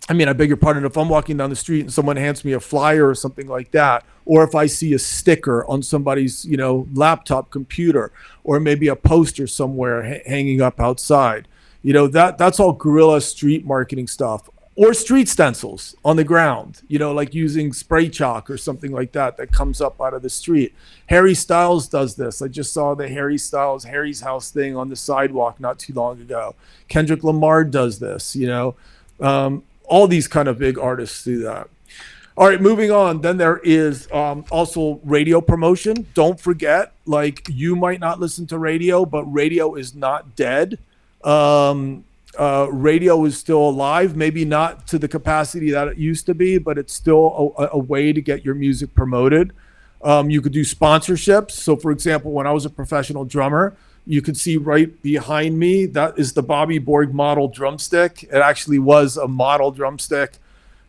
beg your pardon, if I'm walking down the street and someone hands me a flyer or something like that, or if I see a sticker on somebody's, laptop computer, or maybe a poster somewhere hanging up outside, that's all guerrilla street marketing stuff. Or street stencils on the ground, like using spray chalk or something like that comes up out of the street. Harry Styles does this. I just saw the Harry Styles Harry's House thing on the sidewalk not too long ago. Kendrick Lamar does this, all these kind of big artists do that. All right, moving on. Then there is also radio promotion. Don't forget, like, you might not listen to radio, but radio is not dead. Radio is still alive, maybe not to the capacity that it used to be, but it's still a way to get your music promoted. You could do sponsorships. So, for example, when I was a professional drummer, you could see right behind me, that is the Bobby Borg model drumstick. It actually was a model drumstick,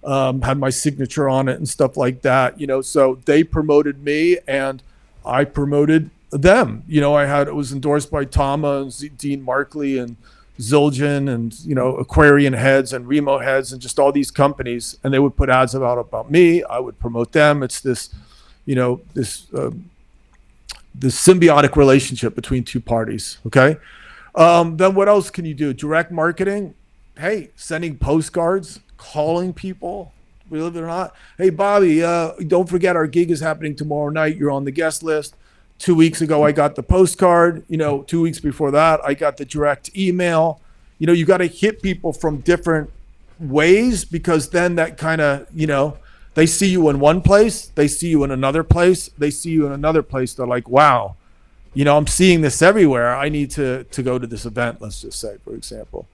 had my signature on it and stuff like that. So they promoted me and I promoted them. It was endorsed by Tama and Dean Markley and Zildjian and, Aquarian Heads and Remo Heads and just all these companies. And they would put ads about me. I would promote them. It's this, this symbiotic relationship between two parties. Okay. Then what else can you do? Direct marketing. Hey, sending postcards, calling people, believe it or not. Hey, Bobby, don't forget our gig is happening tomorrow night. You're on the guest list. 2 weeks ago, I got the postcard. 2 weeks before that, I got the direct email. You got to hit people from different ways, because then that kind of, they see you in one place, they see you in another place, they see you in another place. They're like, wow, I'm seeing this everywhere. I need to go to this event, let's just say, for example.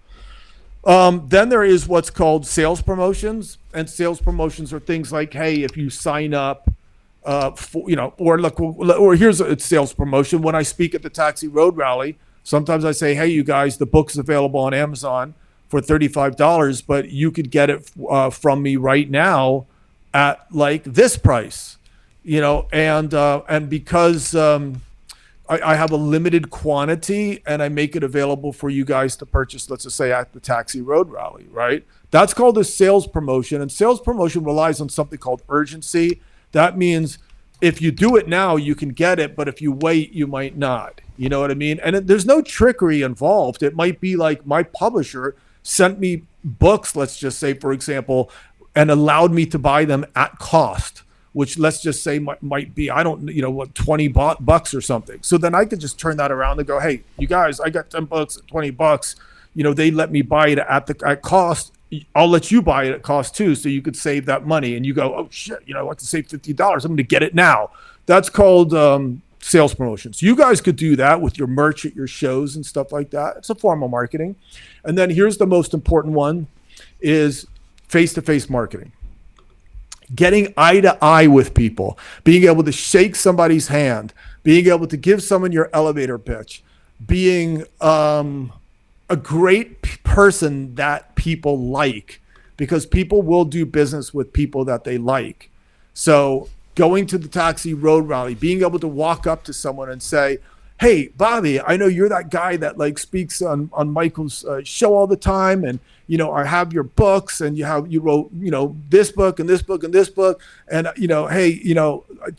Then there is what's called sales promotions. And sales promotions are things like, hey, if you sign up, or here's a sales promotion. When I speak at the Taxi Road Rally, sometimes I say, hey, you guys, the book's available on Amazon for $35, but you could get it from me right now at like this price, and because I have a limited quantity and I make it available for you guys to purchase, let's just say at the Taxi Road Rally, right? That's called a sales promotion, and sales promotion relies on something called urgency. That means if you do it now, you can get it, but if you wait, you might not. You know what I mean? And there's no trickery involved. It might be like my publisher sent me books, let's just say, for example, and allowed me to buy them at cost. which let's just say might be, I don't, what, 20 bucks or something. So then I could just turn that around and go, hey, you guys, I got 10 bucks, 20 bucks. They let me buy it at cost. I'll let you buy it at cost too. So you could save that money, and you go, oh shit, I want to save $50. I'm going to get it now. That's called sales promotions. You guys could do that with your merch at your shows and stuff like that. It's a form of marketing. And then here's the most important one is face-to-face marketing. Getting eye to eye with people, being able to shake somebody's hand, being able to give someone your elevator pitch, being a great person that people like, because people will do business with people that they like. So going to the Taxi Road Rally, being able to walk up to someone and say, hey, Bobby, I know you're that guy that speaks on Michael's show all the time. And, I have your books, and you wrote, this book and this book and this book. And, hey,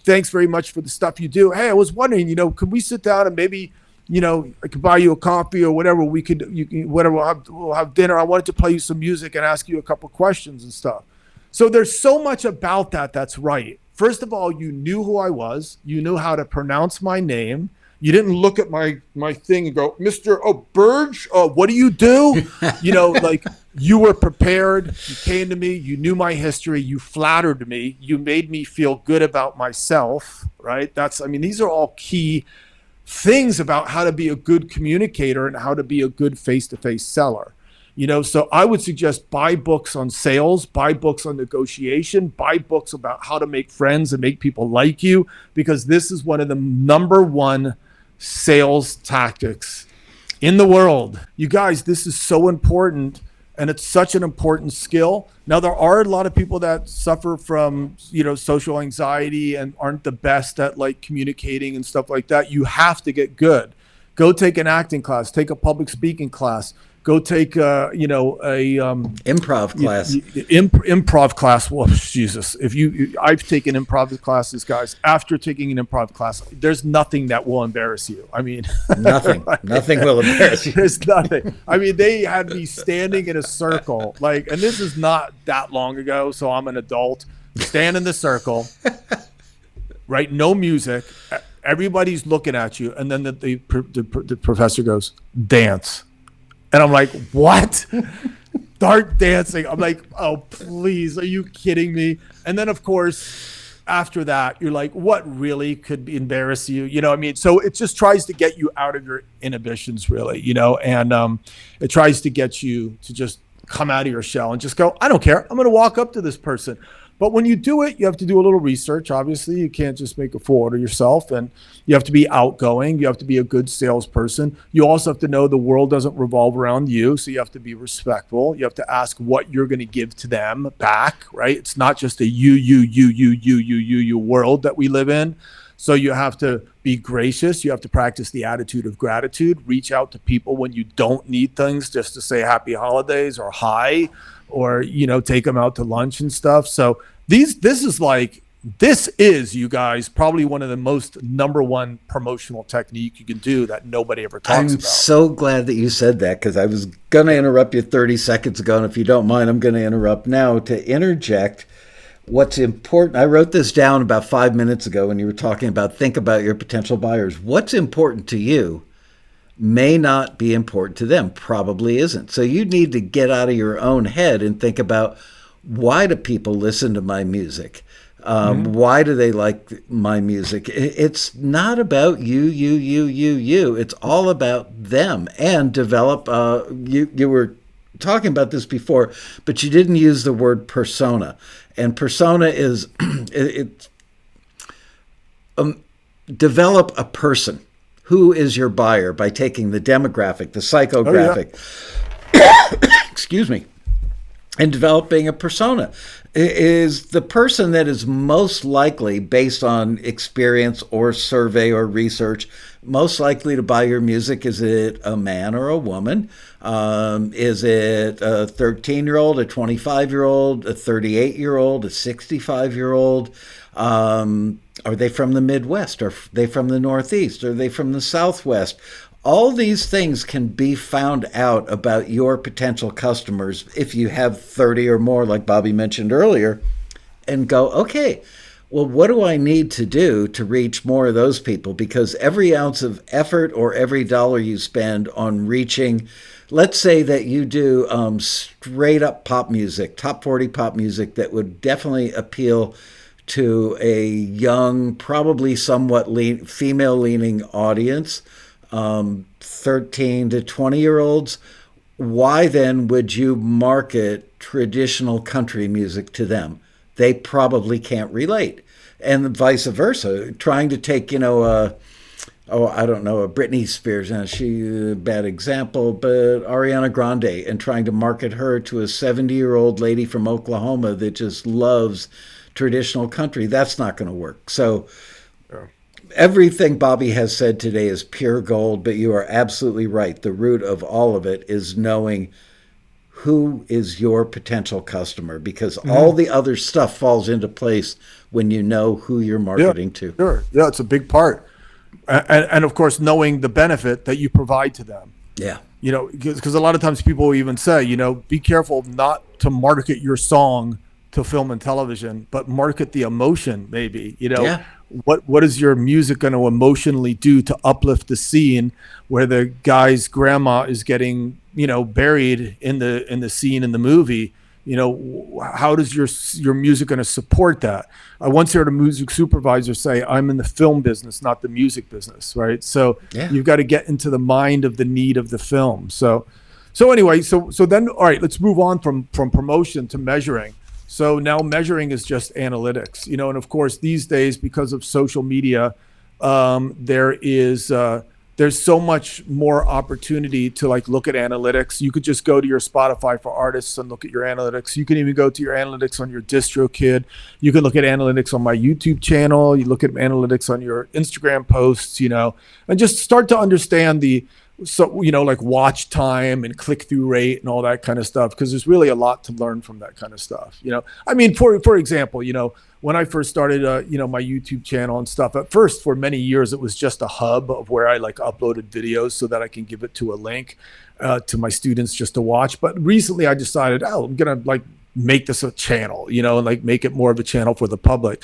thanks very much for the stuff you do. Hey, I was wondering, could we sit down and maybe, I could buy you a coffee or whatever. We'll have dinner. I wanted to play you some music and ask you a couple questions and stuff. So there's so much about that that's right. First of all, you knew who I was. You knew how to pronounce my name. You didn't look at my thing and go, Mr. Berg, what do you do? You were prepared. You came to me. You knew my history. You flattered me. You made me feel good about myself, right? These are all key things about how to be a good communicator and how to be a good face-to-face seller. So I would suggest buy books on sales, buy books on negotiation, buy books about how to make friends and make people like you, because this is one of the number one sales tactics in the world. You guys, this is so important, and it's such an important skill. Now, there are a lot of people that suffer from, social anxiety and aren't the best at communicating and stuff like that. You have to get good. Go take an acting class, take a public speaking class. Go take improv class. Improv class. Well, Jesus, I've taken improv classes, guys. After taking an improv class, there's nothing that will embarrass you. Nothing. Nothing will embarrass you. There's nothing. They had me standing in a circle, and this is not that long ago, so I'm an adult. Stand in the circle, right? No music. Everybody's looking at you, and then the professor goes, dance. And I'm like, what? Start dancing. I'm like, oh, please, are you kidding me? And then, of course, after that, you're like, what really could embarrass you? So it just tries to get you out of your inhibitions, really, and it tries to get you to just come out of your shell and just go, I don't care. I'm going to walk up to this person. But when you do it, you have to do a little research. Obviously, you can't just make a fool out of yourself, and you have to be outgoing. You have to be a good salesperson. You also have to know the world doesn't revolve around you, so you have to be respectful. You have to ask what you're going to give to them back, right? It's not just a you world that we live in. So you have to be gracious. You have to practice the attitude of gratitude. Reach out to people when you don't need things, just to say happy holidays or hi, or take them out to lunch and stuff. So this is, you guys, probably one of the most number one promotional technique you can do that nobody ever talks about. I'm so glad that you said that, because I was going to interrupt you 30 seconds ago. And if you don't mind, I'm going to interrupt now to interject what's important. I wrote this down about 5 minutes ago when you were talking about think about your potential buyers. What's important to you may not be important to them, probably isn't. So you need to get out of your own head and think about, why do people listen to my music? Why do they like my music? It's not about you. It's all about them. And develop, you were talking about this before, but you didn't use the word persona. And persona is, develop a person. Who is your buyer by taking the demographic, the psychographic, excuse me, and developing a persona. Is the person that is most likely, based on experience or survey or research, most likely to buy your music? Is it a man or a woman? Is it a 13-year-old, a 25-year-old, a 38-year-old, a 65-year-old? Are they from the Midwest? Are they from the Northeast? Are they from the Southwest? All these things can be found out about your potential customers if you have 30 or more, like Bobby mentioned earlier, and go, okay, well, what do I need to do to reach more of those people? Because every ounce of effort or every dollar you spend on reaching, let's say that you do straight up pop music, top 40 pop music that would definitely appeal to a young, probably somewhat female leaning audience, 13 to 20-year-olds. Why then would you market traditional country music to them? They probably can't relate. And vice versa, trying to take, I don't know, a Britney Spears, and she a bad example, but Ariana Grande, and trying to market her to a 70-year-old lady from Oklahoma that just loves traditional country, that's not going to work. So everything Bobby has said today is pure gold, but you are absolutely right. The root of all of it is knowing who is your potential customer, because all the other stuff falls into place when you know who you're marketing to. Sure. Yeah, it's a big part. And of course, knowing the benefit that you provide to them. Yeah. Because a lot of times people will even say, be careful not to market your song to film and television, but market the emotion maybe. What is your music going to emotionally do to uplift the scene where the guy's grandma is getting buried in the scene in the movie? How does your music going to support that? I once heard a music supervisor say, I'm in the film business, not the music business, right? So you've got to get into the mind of the need of the film. So anyway, so then, all right, let's move on from promotion to measuring. So now measuring is just analytics, and of course these days, because of social media, there's so much more opportunity to look at analytics. You could just go to your Spotify for artists and look at your analytics. You can even go to your analytics on your DistroKid. You can look at analytics on my YouTube channel. You look at analytics on your Instagram posts, and just start to understand watch time and click-through rate and all that kind of stuff, because there's really a lot to learn from that kind of stuff. I mean, for example, when I first started, my YouTube channel and stuff, at first for many years, it was just a hub of where I uploaded videos so that I can give it to a link to my students just to watch. But recently I decided, I'm going to make this a channel, and make it more of a channel for the public.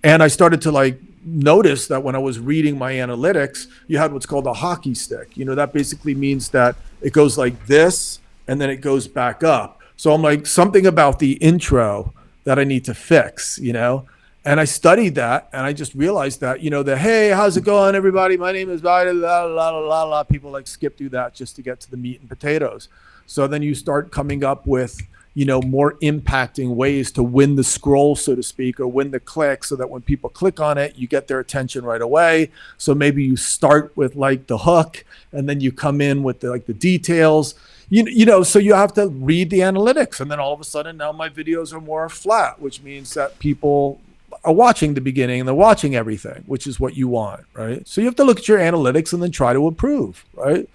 And I started to notice that when I was reading my analytics, you had what's called a hockey stick. That basically means that it goes like this and then it goes back up. So I'm like, something about the intro that I need to fix, and I studied that, and I just realized that, hey, how's it going, everybody? My name is blah, blah, blah, blah, blah. People skip through that just to get to the meat and potatoes. So then you start coming up with, more impacting ways to win the scroll, so to speak, or win the click, so that when people click on it, you get their attention right away. So maybe you start with the hook, and then you come in with the details. So you have to read the analytics, and then all of a sudden now my videos are more flat, which means that people are watching the beginning and they're watching everything, which is what you want, right? So you have to look at your analytics and then try to improve, right?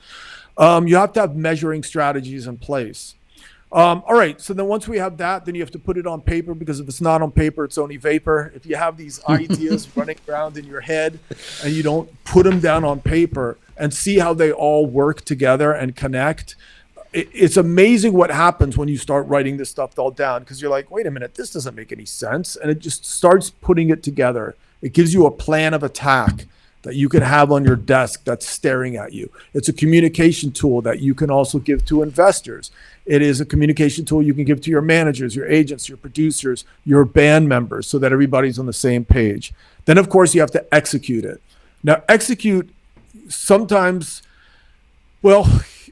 You have to have measuring strategies in place. All right, so then once we have that, then you have to put it on paper, because if it's not on paper, it's only vapor. If you have these ideas running around in your head and you don't put them down on paper and see how they all work together and connect, it's amazing what happens when you start writing this stuff all down, because you're like, wait a minute, this doesn't make any sense. And it just starts putting it together. It gives you a plan of attack that you can have on your desk that's staring at you. It's a communication tool that you can also give to investors. It is a communication tool you can give to your managers, your agents, your producers, your band members, so that everybody's on the same page. Then, of course, you have to execute it. Now, execute sometimes,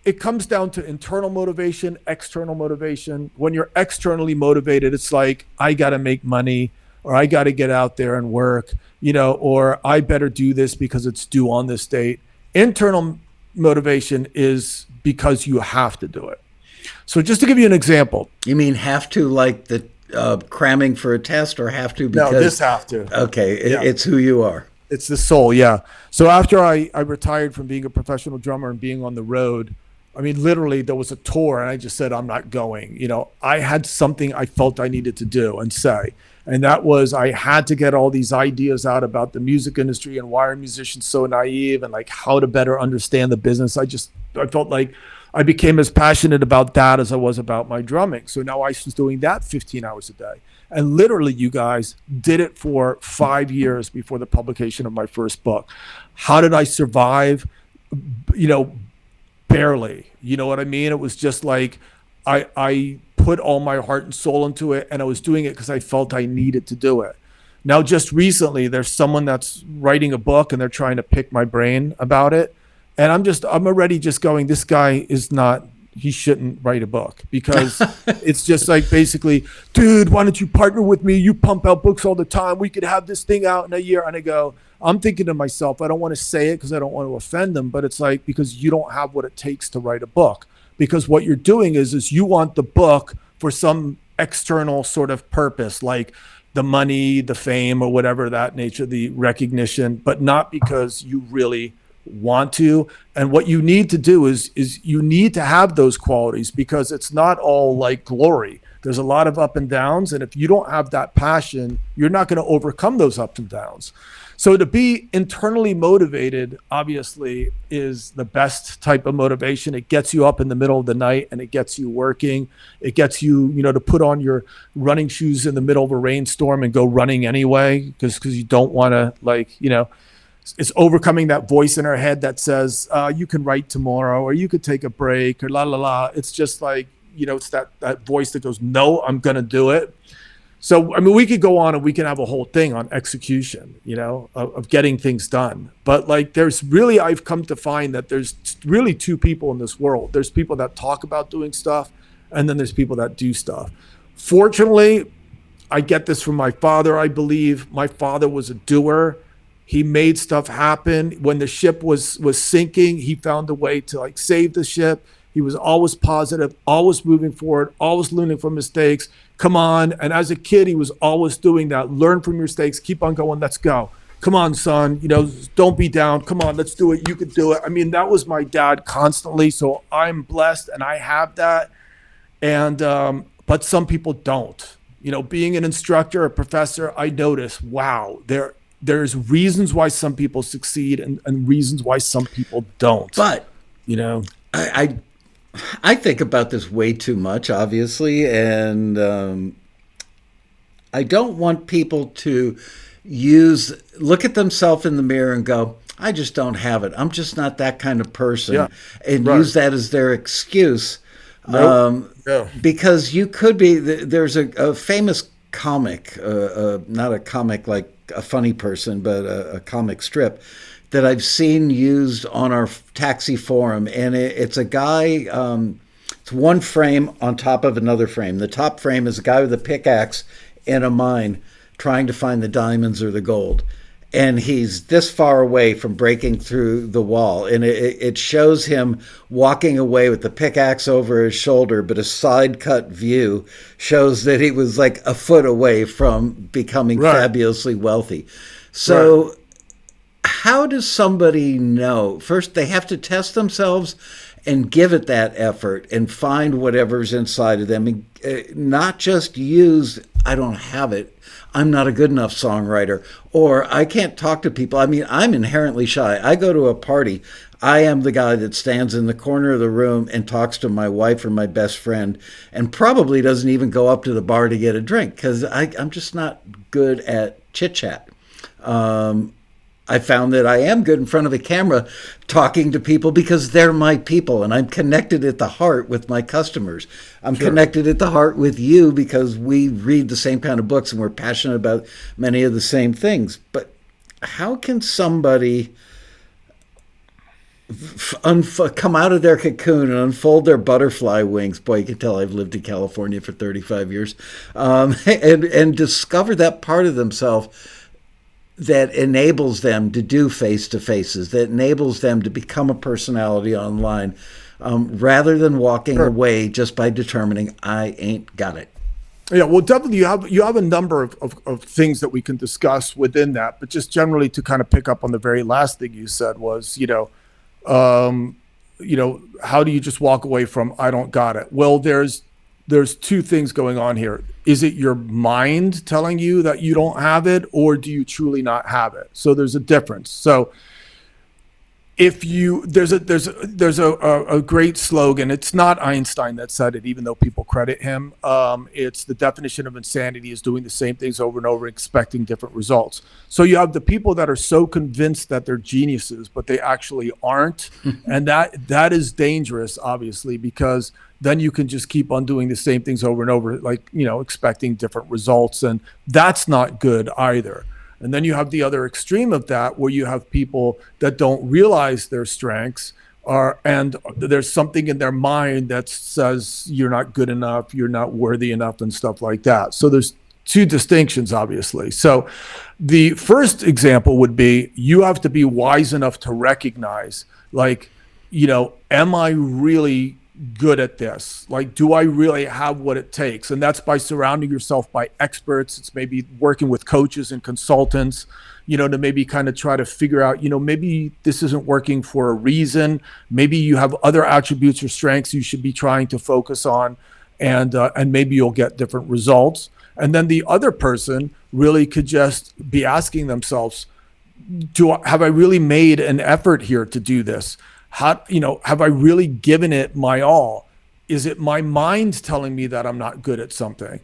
it comes down to internal motivation, external motivation. When you're externally motivated, it's like, I got to make money, or I got to get out there and work, or I better do this because it's due on this date. Internal motivation is because you have to do it. So just to give you an example. You mean have to, like the cramming for a test, or have to because... No, this have to. Okay, It's who you are. It's the soul, yeah. So after I retired from being a professional drummer and being on the road, I mean, literally there was a tour and I just said, I'm not going. I had something I felt I needed to do and say. And that was, I had to get all these ideas out about the music industry and why are musicians so naive, and how to better understand the business. I felt like I became as passionate about that as I was about my drumming. So now I was doing that 15 hours a day. And literally, you guys, did it for 5 years before the publication of my first book. How did I survive? Barely. You know what I mean? It was just like I put all my heart and soul into it, and I was doing it because I felt I needed to do it. Now, just recently, there's someone that's writing a book and they're trying to pick my brain about it. And I'm already just going, this guy is not, he shouldn't write a book, because it's just like, basically, dude, why don't you partner with me? You pump out books all the time. We could have this thing out in a year. And I go, I'm thinking to myself, I don't want to say it because I don't want to offend them, but it's like, because you don't have what it takes to write a book. Because what you're doing is you want the book for some external sort of purpose, like the money, the fame, or whatever that nature, the recognition, but not because you really want to. And what you need to do is you need to have those qualities, because it's not all like glory. There's a lot of up and downs. And if you don't have that passion, you're not going to overcome those ups and downs. So to be internally motivated, obviously, is the best type of motivation. It gets you up in the middle of the night and it gets you working. It gets you, to put on your running shoes in the middle of a rainstorm and go running anyway, because you don't want to, it's overcoming that voice in our head that says, you can write tomorrow, or you could take a break, or la, la, la. It's just like, it's that voice that goes, no, I'm going to do it. So, I mean, we could go on and we can have a whole thing on execution, of getting things done. But I've come to find that there's really two people in this world. There's people that talk about doing stuff, and then there's people that do stuff. Fortunately, I get this from my father, I believe. My father was a doer. He made stuff happen. When the ship was sinking, he found a way to save the ship. He was always positive, always moving forward, always learning from mistakes. Come on. And as a kid, he was always doing that. Learn from your mistakes. Keep on going. Let's go. Come on, son. Don't be down. Come on, let's do it. You could do it. I mean, that was my dad constantly. So I'm blessed and I have that. And, but some people don't. Being an instructor, a professor, I notice, wow, there's reasons why some people succeed and reasons why some people don't. But, I think about this way too much, obviously, and I don't want people to look at themselves in the mirror and go, I just don't have it. I'm just not that kind of person, and use that as their excuse. Nope. Because you could be, there's a famous comic, not a comic like a funny person, but a comic strip that I've seen used on our taxi forum. And it's a guy, it's one frame on top of another frame. The top frame is a guy with a pickaxe in a mine trying to find the diamonds or the gold. And he's this far away from breaking through the wall. And it shows him walking away with the pickaxe over his shoulder, but a side cut view shows that he was like a foot away from becoming fabulously wealthy. So how does somebody know? First, they have to test themselves and give it that effort and find whatever's inside of them, and not just use, I don't have it, I'm not a good enough songwriter, or I can't talk to people. I mean, I'm inherently shy. I go to a party, I am the guy that stands in the corner of the room and talks to my wife or my best friend, and probably doesn't even go up to the bar to get a drink, because I'm just not good at chit-chat. I found that I am good in front of a camera talking to people because they're my people, and I'm connected at the heart with my customers. I'm connected at the heart with you because we read the same kind of books and we're passionate about many of the same things. But how can somebody come out of their cocoon and unfold their butterfly wings? Boy, you can tell I've lived in California for 35 years, and discover that part of themselves that enables them to do face-to-faces, that enables them to become a personality online, rather than walking away just by determining I ain't got it. Yeah, well, definitely you have a number of things that we can discuss within that, but just generally to kind of pick up on the very last thing you said was, how do you just walk away from I don't got it? Well, there's two things going on here. Is it your mind telling you that you don't have it, or do you truly not have it? So there's a difference. So if you there's a great slogan. It's not Einstein that said it, even though people credit him. It's the definition of insanity is doing the same things over and over, expecting different results. So you have the people that are so convinced that they're geniuses, but they actually aren't, and that is dangerous, obviously, because then you can just keep on doing the same things over and over, like, expecting different results, and that's not good either. And then you have the other extreme of that, where you have people that don't realize their strengths and there's something in their mind that says you're not good enough, you're not worthy enough, and stuff like that. So there's two distinctions, obviously. So the first example would be, you have to be wise enough to recognize, like, am I really good at this? Like, do I really have what it takes? And that's by surrounding yourself by experts. It's maybe working with coaches and consultants, to maybe kind of try to figure out, maybe this isn't working for a reason. Maybe you have other attributes or strengths you should be trying to focus on, and maybe you'll get different results. And then the other person really could just be asking themselves, have I really made an effort here to do this? Have I really given it my all? Is it my mind telling me that I'm not good at something?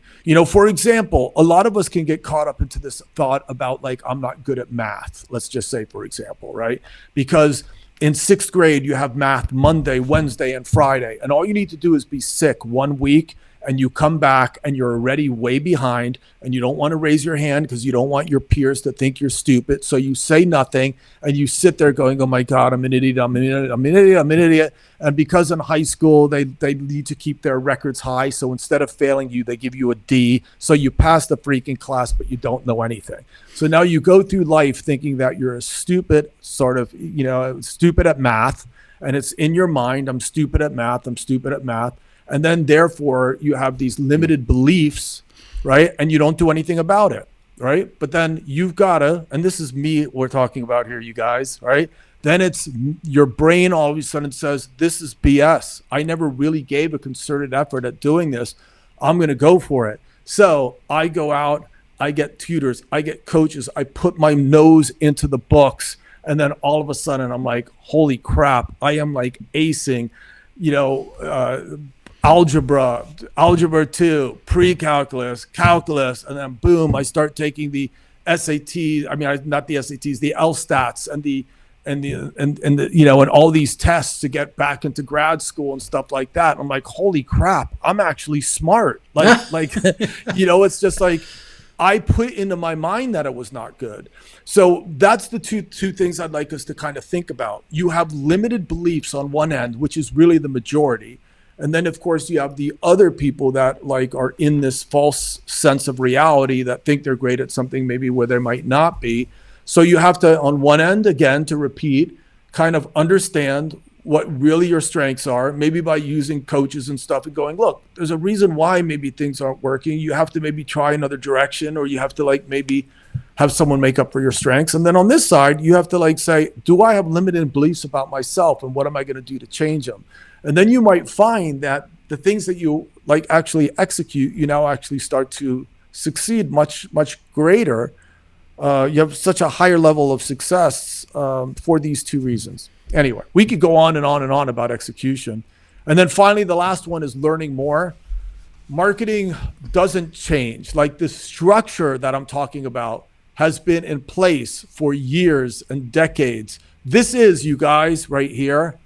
For example, a lot of us can get caught up into this thought about, like, I'm not good at math. Let's just say, for example, right? Because in 6th grade, you have math Monday, Wednesday, and Friday. And all you need to do is be sick 1 week, and you come back and you're already way behind, and you don't want to raise your hand because you don't want your peers to think you're stupid. So you say nothing, and you sit there going, oh my God, I'm an idiot, I'm an idiot, I'm an idiot, I'm an idiot. And because in high school, they need to keep their records high. So instead of failing you, they give you a D. So you pass the freaking class, but you don't know anything. So now you go through life thinking that you're a stupid, stupid at math. And it's in your mind, I'm stupid at math, I'm stupid at math. And then therefore you have these limited beliefs, right? And you don't do anything about it, right? But then you've got to, and this is me we're talking about here, you guys, right? Then it's your brain all of a sudden says, this is BS. I never really gave a concerted effort at doing this. I'm going to go for it. So I go out, I get tutors, I get coaches, I put my nose into the books. And then all of a sudden I'm like, holy crap, I am like acing, algebra 2, pre-calculus, calculus, and then boom, I start taking the SATs. I mean, not the SATs, the LSTATs and all these tests to get back into grad school and stuff like that. I'm like, holy crap, I'm actually smart. It's just like, I put into my mind that it was not good. So that's the two things I'd like us to kind of think about. You have limited beliefs on one end, which is really the majority. And then, of course, you have the other people that are in this false sense of reality that think they're great at something maybe where they might not be. So you have to, on one end, again, to repeat, kind of understand what really your strengths are, maybe by using coaches and stuff and going, look, there's a reason why maybe things aren't working. You have to maybe try another direction, or you have to maybe have someone make up for your strengths. And then on this side, you have to say, do I have limited beliefs about myself, and what am I going to do to change them? And then you might find that the things that you actually execute, you now actually start to succeed much, much greater. You have such a higher level of success for these two reasons. Anyway, we could go on and on and on about execution. And then finally, the last one is learning more. Marketing doesn't change. Like, the structure that I'm talking about has been in place for years and decades. This is, you guys, right here.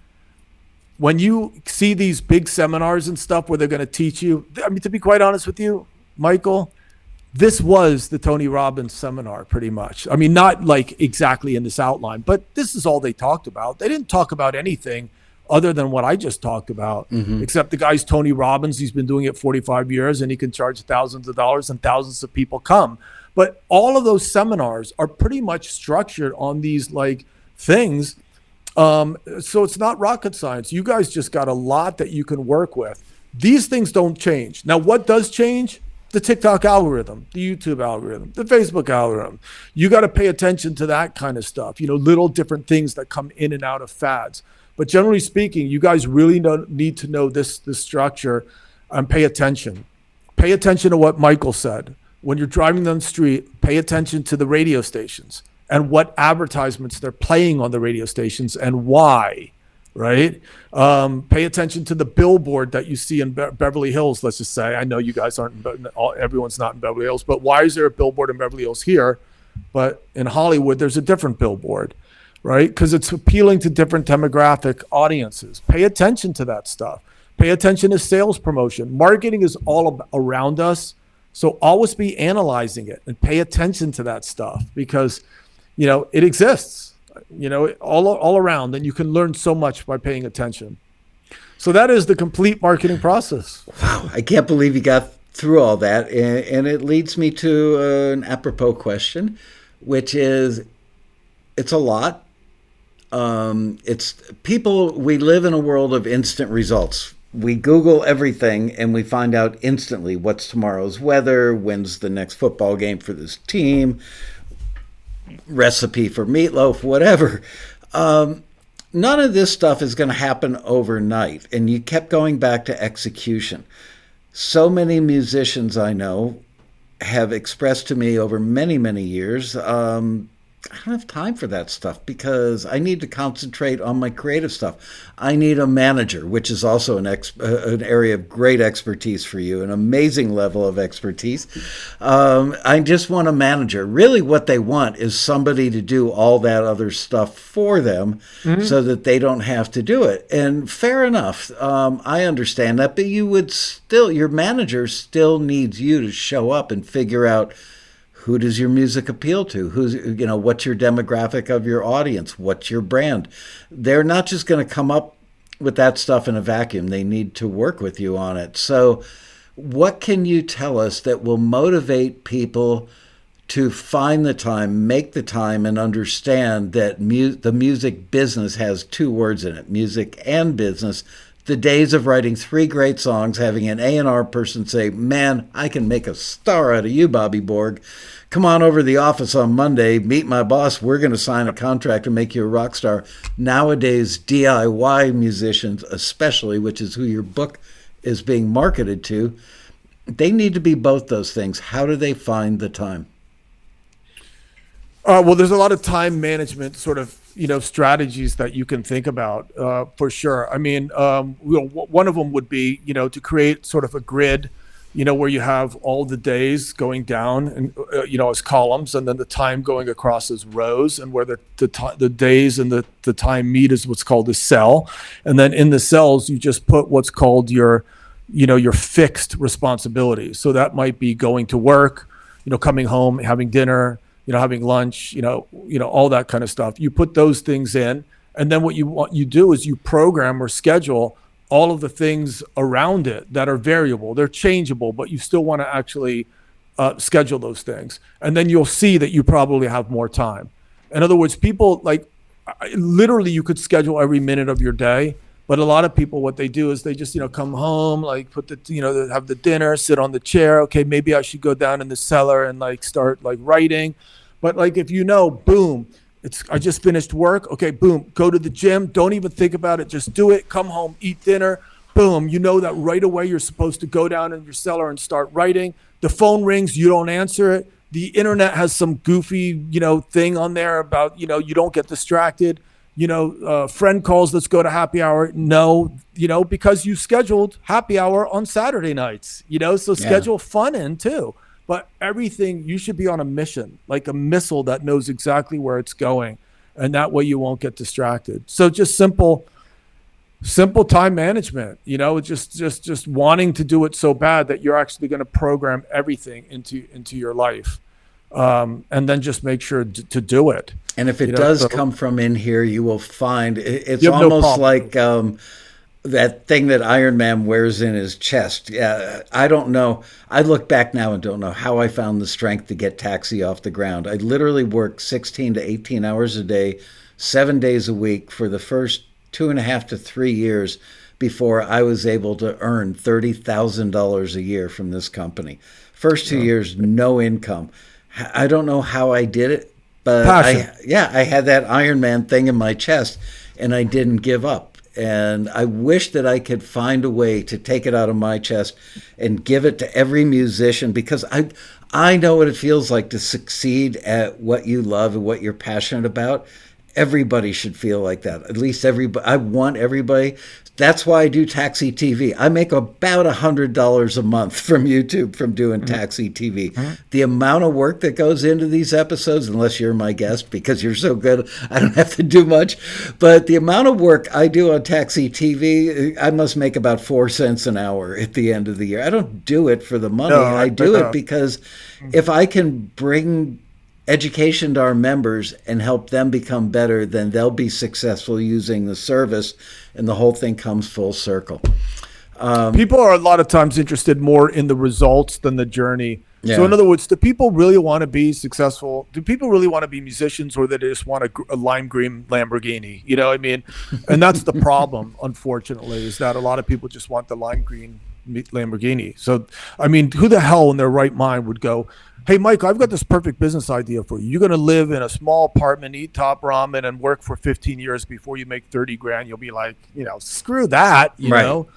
When you see these big seminars and stuff where they're going to teach you, I mean, to be quite honest with you, Michael, this was the Tony Robbins seminar pretty much. I mean, not exactly in this outline, but this is all they talked about. They didn't talk about anything other than what I just talked about, except the guy's Tony Robbins. He's been doing it 45 years and he can charge thousands of dollars and thousands of people come. But all of those seminars are pretty much structured on these things. So it's not rocket science. You guys just got a lot that you can work with. These things don't change. Now, what does change? The TikTok algorithm, the YouTube algorithm, the Facebook algorithm. You got to pay attention to that kind of stuff, little different things that come in and out of fads. But generally speaking, you guys really need to know this structure and pay attention. Pay attention to what Michael said. When you're driving down the street, pay attention to the radio stations. and what advertisements they're playing on the radio stations and why, right? Pay attention to the billboard that you see in Beverly Hills, let's just say. I know you guys aren't, everyone's not in Beverly Hills, but why is there a billboard in Beverly Hills here? But in Hollywood, there's a different billboard, right? Because it's appealing to different demographic audiences. Pay attention to that stuff. Pay attention to sales promotion. Marketing is all around us. So always be analyzing it and pay attention to that stuff because, it exists, all around, and you can learn so much by paying attention. So that is the complete marketing process. Wow. I can't believe you got through all that. And it leads me to an apropos question, which is, it's a lot. We live in a world of instant results. We Google everything and we find out instantly what's tomorrow's weather, when's the next football game for this team, recipe for meatloaf, whatever. None of this stuff is going to happen overnight. And you kept going back to execution. So many musicians I know have expressed to me over many, many years, I don't have time for that stuff because I need to concentrate on my creative stuff. I need a manager, which is also an area of great expertise for you, an amazing level of expertise. I just want a manager. Really what they want is somebody to do all that other stuff for them so that they don't have to do it. And fair enough, I understand that, but your manager still needs you to show up and figure out who does your music appeal to? What's your demographic of your audience? What's your brand? They're not just going to come up with that stuff in a vacuum. They need to work with you on it. So what can you tell us that will motivate people to find the time, make the time, and understand that the music business has two words in it, music and business? The days of writing 3 great songs, having an A&R person say, man, I can make a star out of you, Bobby Borg. Come on over to the office on Monday, meet my boss. We're going to sign a contract and make you a rock star. Nowadays, DIY musicians, especially, which is who your book is being marketed to, they need to be both those things. How do they find the time? Well, there's a lot of time management sort of, strategies that you can think about for sure. I mean, one of them would be, to create sort of a grid, where you have all the days going down and, as columns, and then the time going across as rows, and where the days and the time meet is what's called a cell. And then in the cells, you just put what's called your fixed responsibilities. So that might be going to work, coming home, having dinner, having lunch, all that kind of stuff. You put those things in, and then what you do is you program or schedule all of the things around it that are variable. They're changeable, but you still want to actually schedule those things. And then you'll see that you probably have more time. In other words, people literally you could schedule every minute of your day, but a lot of people, what they do is they just, come home, put have the dinner, sit on the chair. Okay, maybe I should go down in the cellar and start writing. But if boom, I just finished work. Okay, boom, go to the gym. Don't even think about it. Just do it. Come home, eat dinner. Boom, that right away you're supposed to go down in your cellar and start writing. The phone rings, you don't answer it. The internet has some goofy, thing on there about, you don't get distracted. Friend calls, let's go to happy hour. No, because you scheduled happy hour on Saturday nights, so schedule fun in too. But everything, you should be on a mission, like a missile that knows exactly where it's going. And that way you won't get distracted. So just simple time management, just wanting to do it so bad that you're actually going to program everything into your life. And then just make sure to do it. And if it does come from in here, you will find it's almost like that thing that Iron Man wears in his chest. Yeah, I don't know. I look back now and don't know how I found the strength to get Taxi off the ground. I literally worked 16 to 18 hours a day, 7 days a week for the first 2.5 to 3 years before I was able to earn $30,000 a year from this company. First 2 years, no income. I don't know how I did it, but I had that Iron Man thing in my chest and I didn't give up. And I wish that I could find a way to take it out of my chest and give it to every musician, because I know what it feels like to succeed at what you love and what you're passionate about. Everybody should feel like that. At least everybody. I want everybody. That's why I do Taxi TV. I make about $100 a month from YouTube from doing Taxi TV. The amount of work that goes into these episodes, unless you're my guest because you're so good, I don't have to do much. But the amount of work I do on Taxi TV, I must make about 4 cents an hour at the end of the year. I don't do it for the money. No, I do it because if I can bring education to our members and help them become better, then they'll be successful using the service, and the whole thing comes full circle. People are a lot of times interested more in the results than the journey. Yeah. So in other words, do people really want to be successful? Do people really want to be musicians, or they just want a lime green Lamborghini? You know what I mean? And that's the problem, unfortunately, is that a lot of people just want the lime green Lamborghini. So, I mean, who the hell in their right mind would go, hey, Mike, I've got this perfect business idea for you. You're going to live in a small apartment, eat top ramen, and work for 15 years before you make 30 grand. You'll be like, screw that, you know?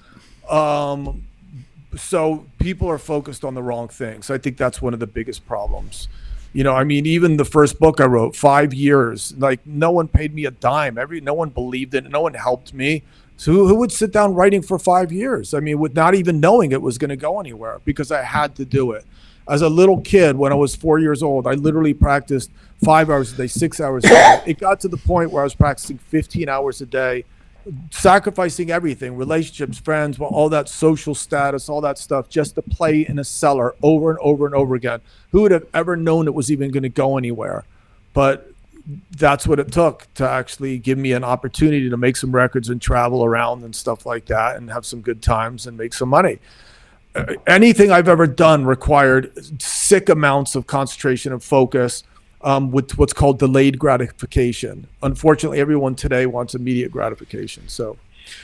So people are focused on the wrong things. I think that's one of the biggest problems. I mean, even the first book I wrote, 5 years, like no one paid me a dime. No one believed in it. No one helped me. So who would sit down writing for 5 years? I mean, with not even knowing it was going to go anywhere, because I had to do it. As a little kid, when I was 4 years old, I literally practiced 5 hours a day, 6 hours a day. It got to the point where I was practicing 15 hours a day, sacrificing everything, relationships, friends, all that social status, all that stuff, just to play in a cellar over and over and over again. Who would have ever known it was even going to go anywhere? But that's what it took to actually give me an opportunity to make some records and travel around and stuff like that and have some good times and make some money. Anything I've ever done required sick amounts of concentration and focus, with what's called delayed gratification. Unfortunately, everyone today wants immediate gratification. So,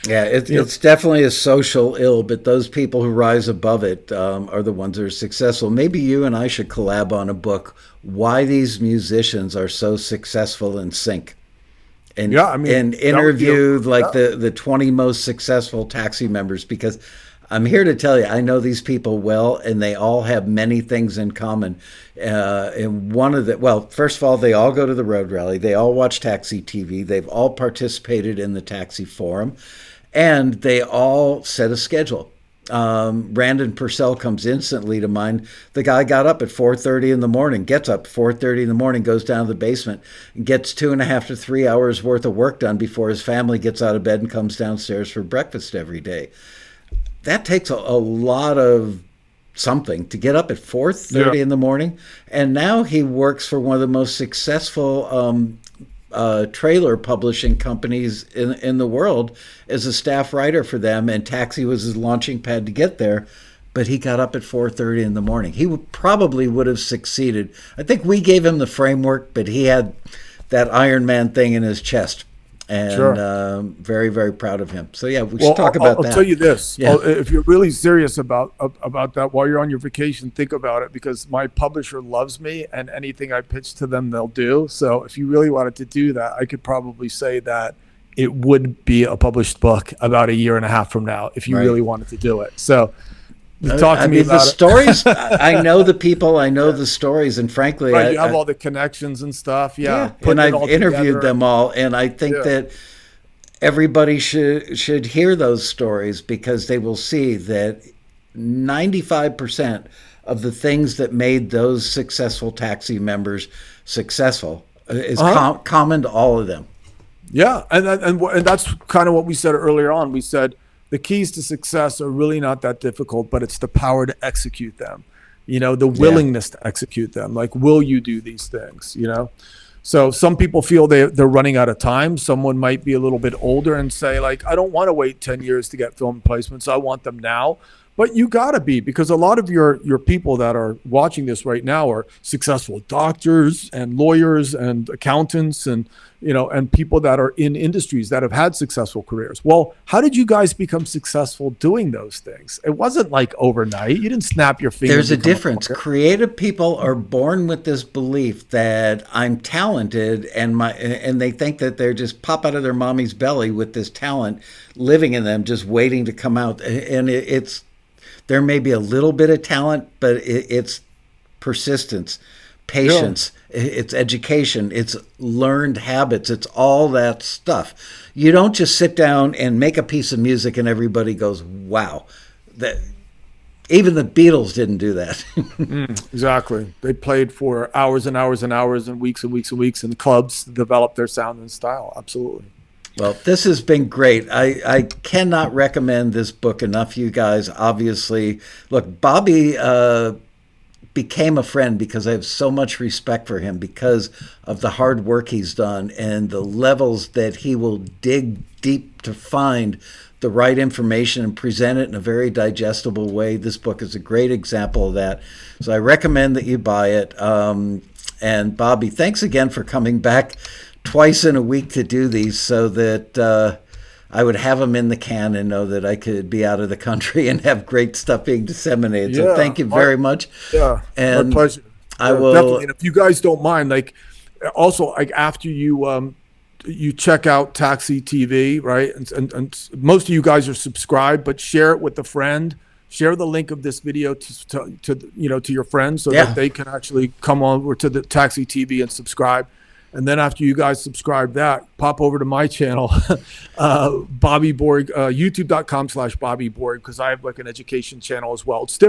yeah, it's definitely a social ill, but those people who rise above it are the ones that are successful. Maybe you and I should collab on a book, Why These Musicians Are So Successful in Sync. And, and interview the 20 most successful Taxi members, because I'm here to tell you, I know these people well, and they all have many things in common. And first of all, they all go to the road rally. They all watch Taxi TV. They've all participated in the Taxi Forum, and they all set a schedule. Brandon Purcell comes instantly to mind. The guy got up at 4:30 in the morning, gets up 4:30 in the morning, goes down to the basement, and gets 2.5 to 3 hours worth of work done before his family gets out of bed and comes downstairs for breakfast every day. That takes a lot of something to get up at 4:30 in the morning. And now he works for one of the most successful trailer publishing companies in the world as a staff writer for them. And Taxi was his launching pad to get there. But he got up at 4:30 in the morning. He probably would have succeeded. I think we gave him the framework, but he had that Iron Man thing in his chest. And very, very proud of him. So, yeah, we should talk about that. I'll tell you this. Yeah. If you're really serious about that, while you're on your vacation, think about it, because my publisher loves me, and anything I pitch to them, they'll do. So if you really wanted to do that, I could probably say that it would be a published book about 1.5 years from now if you really wanted to do it. So talk to me about the stories. I know the people. I know the stories, and frankly, you have all the connections and stuff. Yeah, and I've interviewed them all, and I think that everybody should hear those stories, because they will see that 95% of the things that made those successful Taxi members successful is common to all of them. Yeah, and that's kind of what we said earlier on. We said the keys to success are really not that difficult, but it's the power to execute them, the willingness to execute them. Like, will you do these things, So some people feel they're running out of time. Someone might be a little bit older and say, like, I don't want to wait 10 years to get film placements. I want them now. But you got to be, because a lot of your people that are watching this right now are successful doctors and lawyers and accountants and people that are in industries that have had successful careers. Well, how did you guys become successful doing those things? It wasn't like overnight. You didn't snap your fingers. There's a difference. Creative people are born with this belief that I'm talented, and they think that they're just pop out of their mommy's belly with this talent living in them, just waiting to come out. And there may be a little bit of talent, but it's persistence, patience, it's education, it's learned habits, it's all that stuff. You don't just sit down and make a piece of music and everybody goes, wow. That even the Beatles didn't do that. Exactly. They played for hours and hours and hours and weeks and weeks and weeks in clubs to develop their sound and style. Absolutely. Well, this has been great. I cannot recommend this book enough, you guys. Obviously, look, Bobby became a friend because I have so much respect for him because of the hard work he's done and the levels that he will dig deep to find the right information and present it in a very digestible way. This book is a great example of that. So I recommend that you buy it. And Bobby, thanks again for coming back twice in a week to do these so that I would have them in the can and know that I could be out of the country and have great stuff being disseminated. So thank you very much. Yeah, and my pleasure. I will definitely. And if you guys don't mind, like also like after you check out Taxi TV, right? And most of you guys are subscribed, but share it with a friend. Share the link of this video to your friends so that they can actually come over to the Taxi TV and subscribe. And then after you guys subscribe that, pop over to my channel, Bobby Borg, youtube.com/Bobby Borg, because I have like an education channel as well. It's different.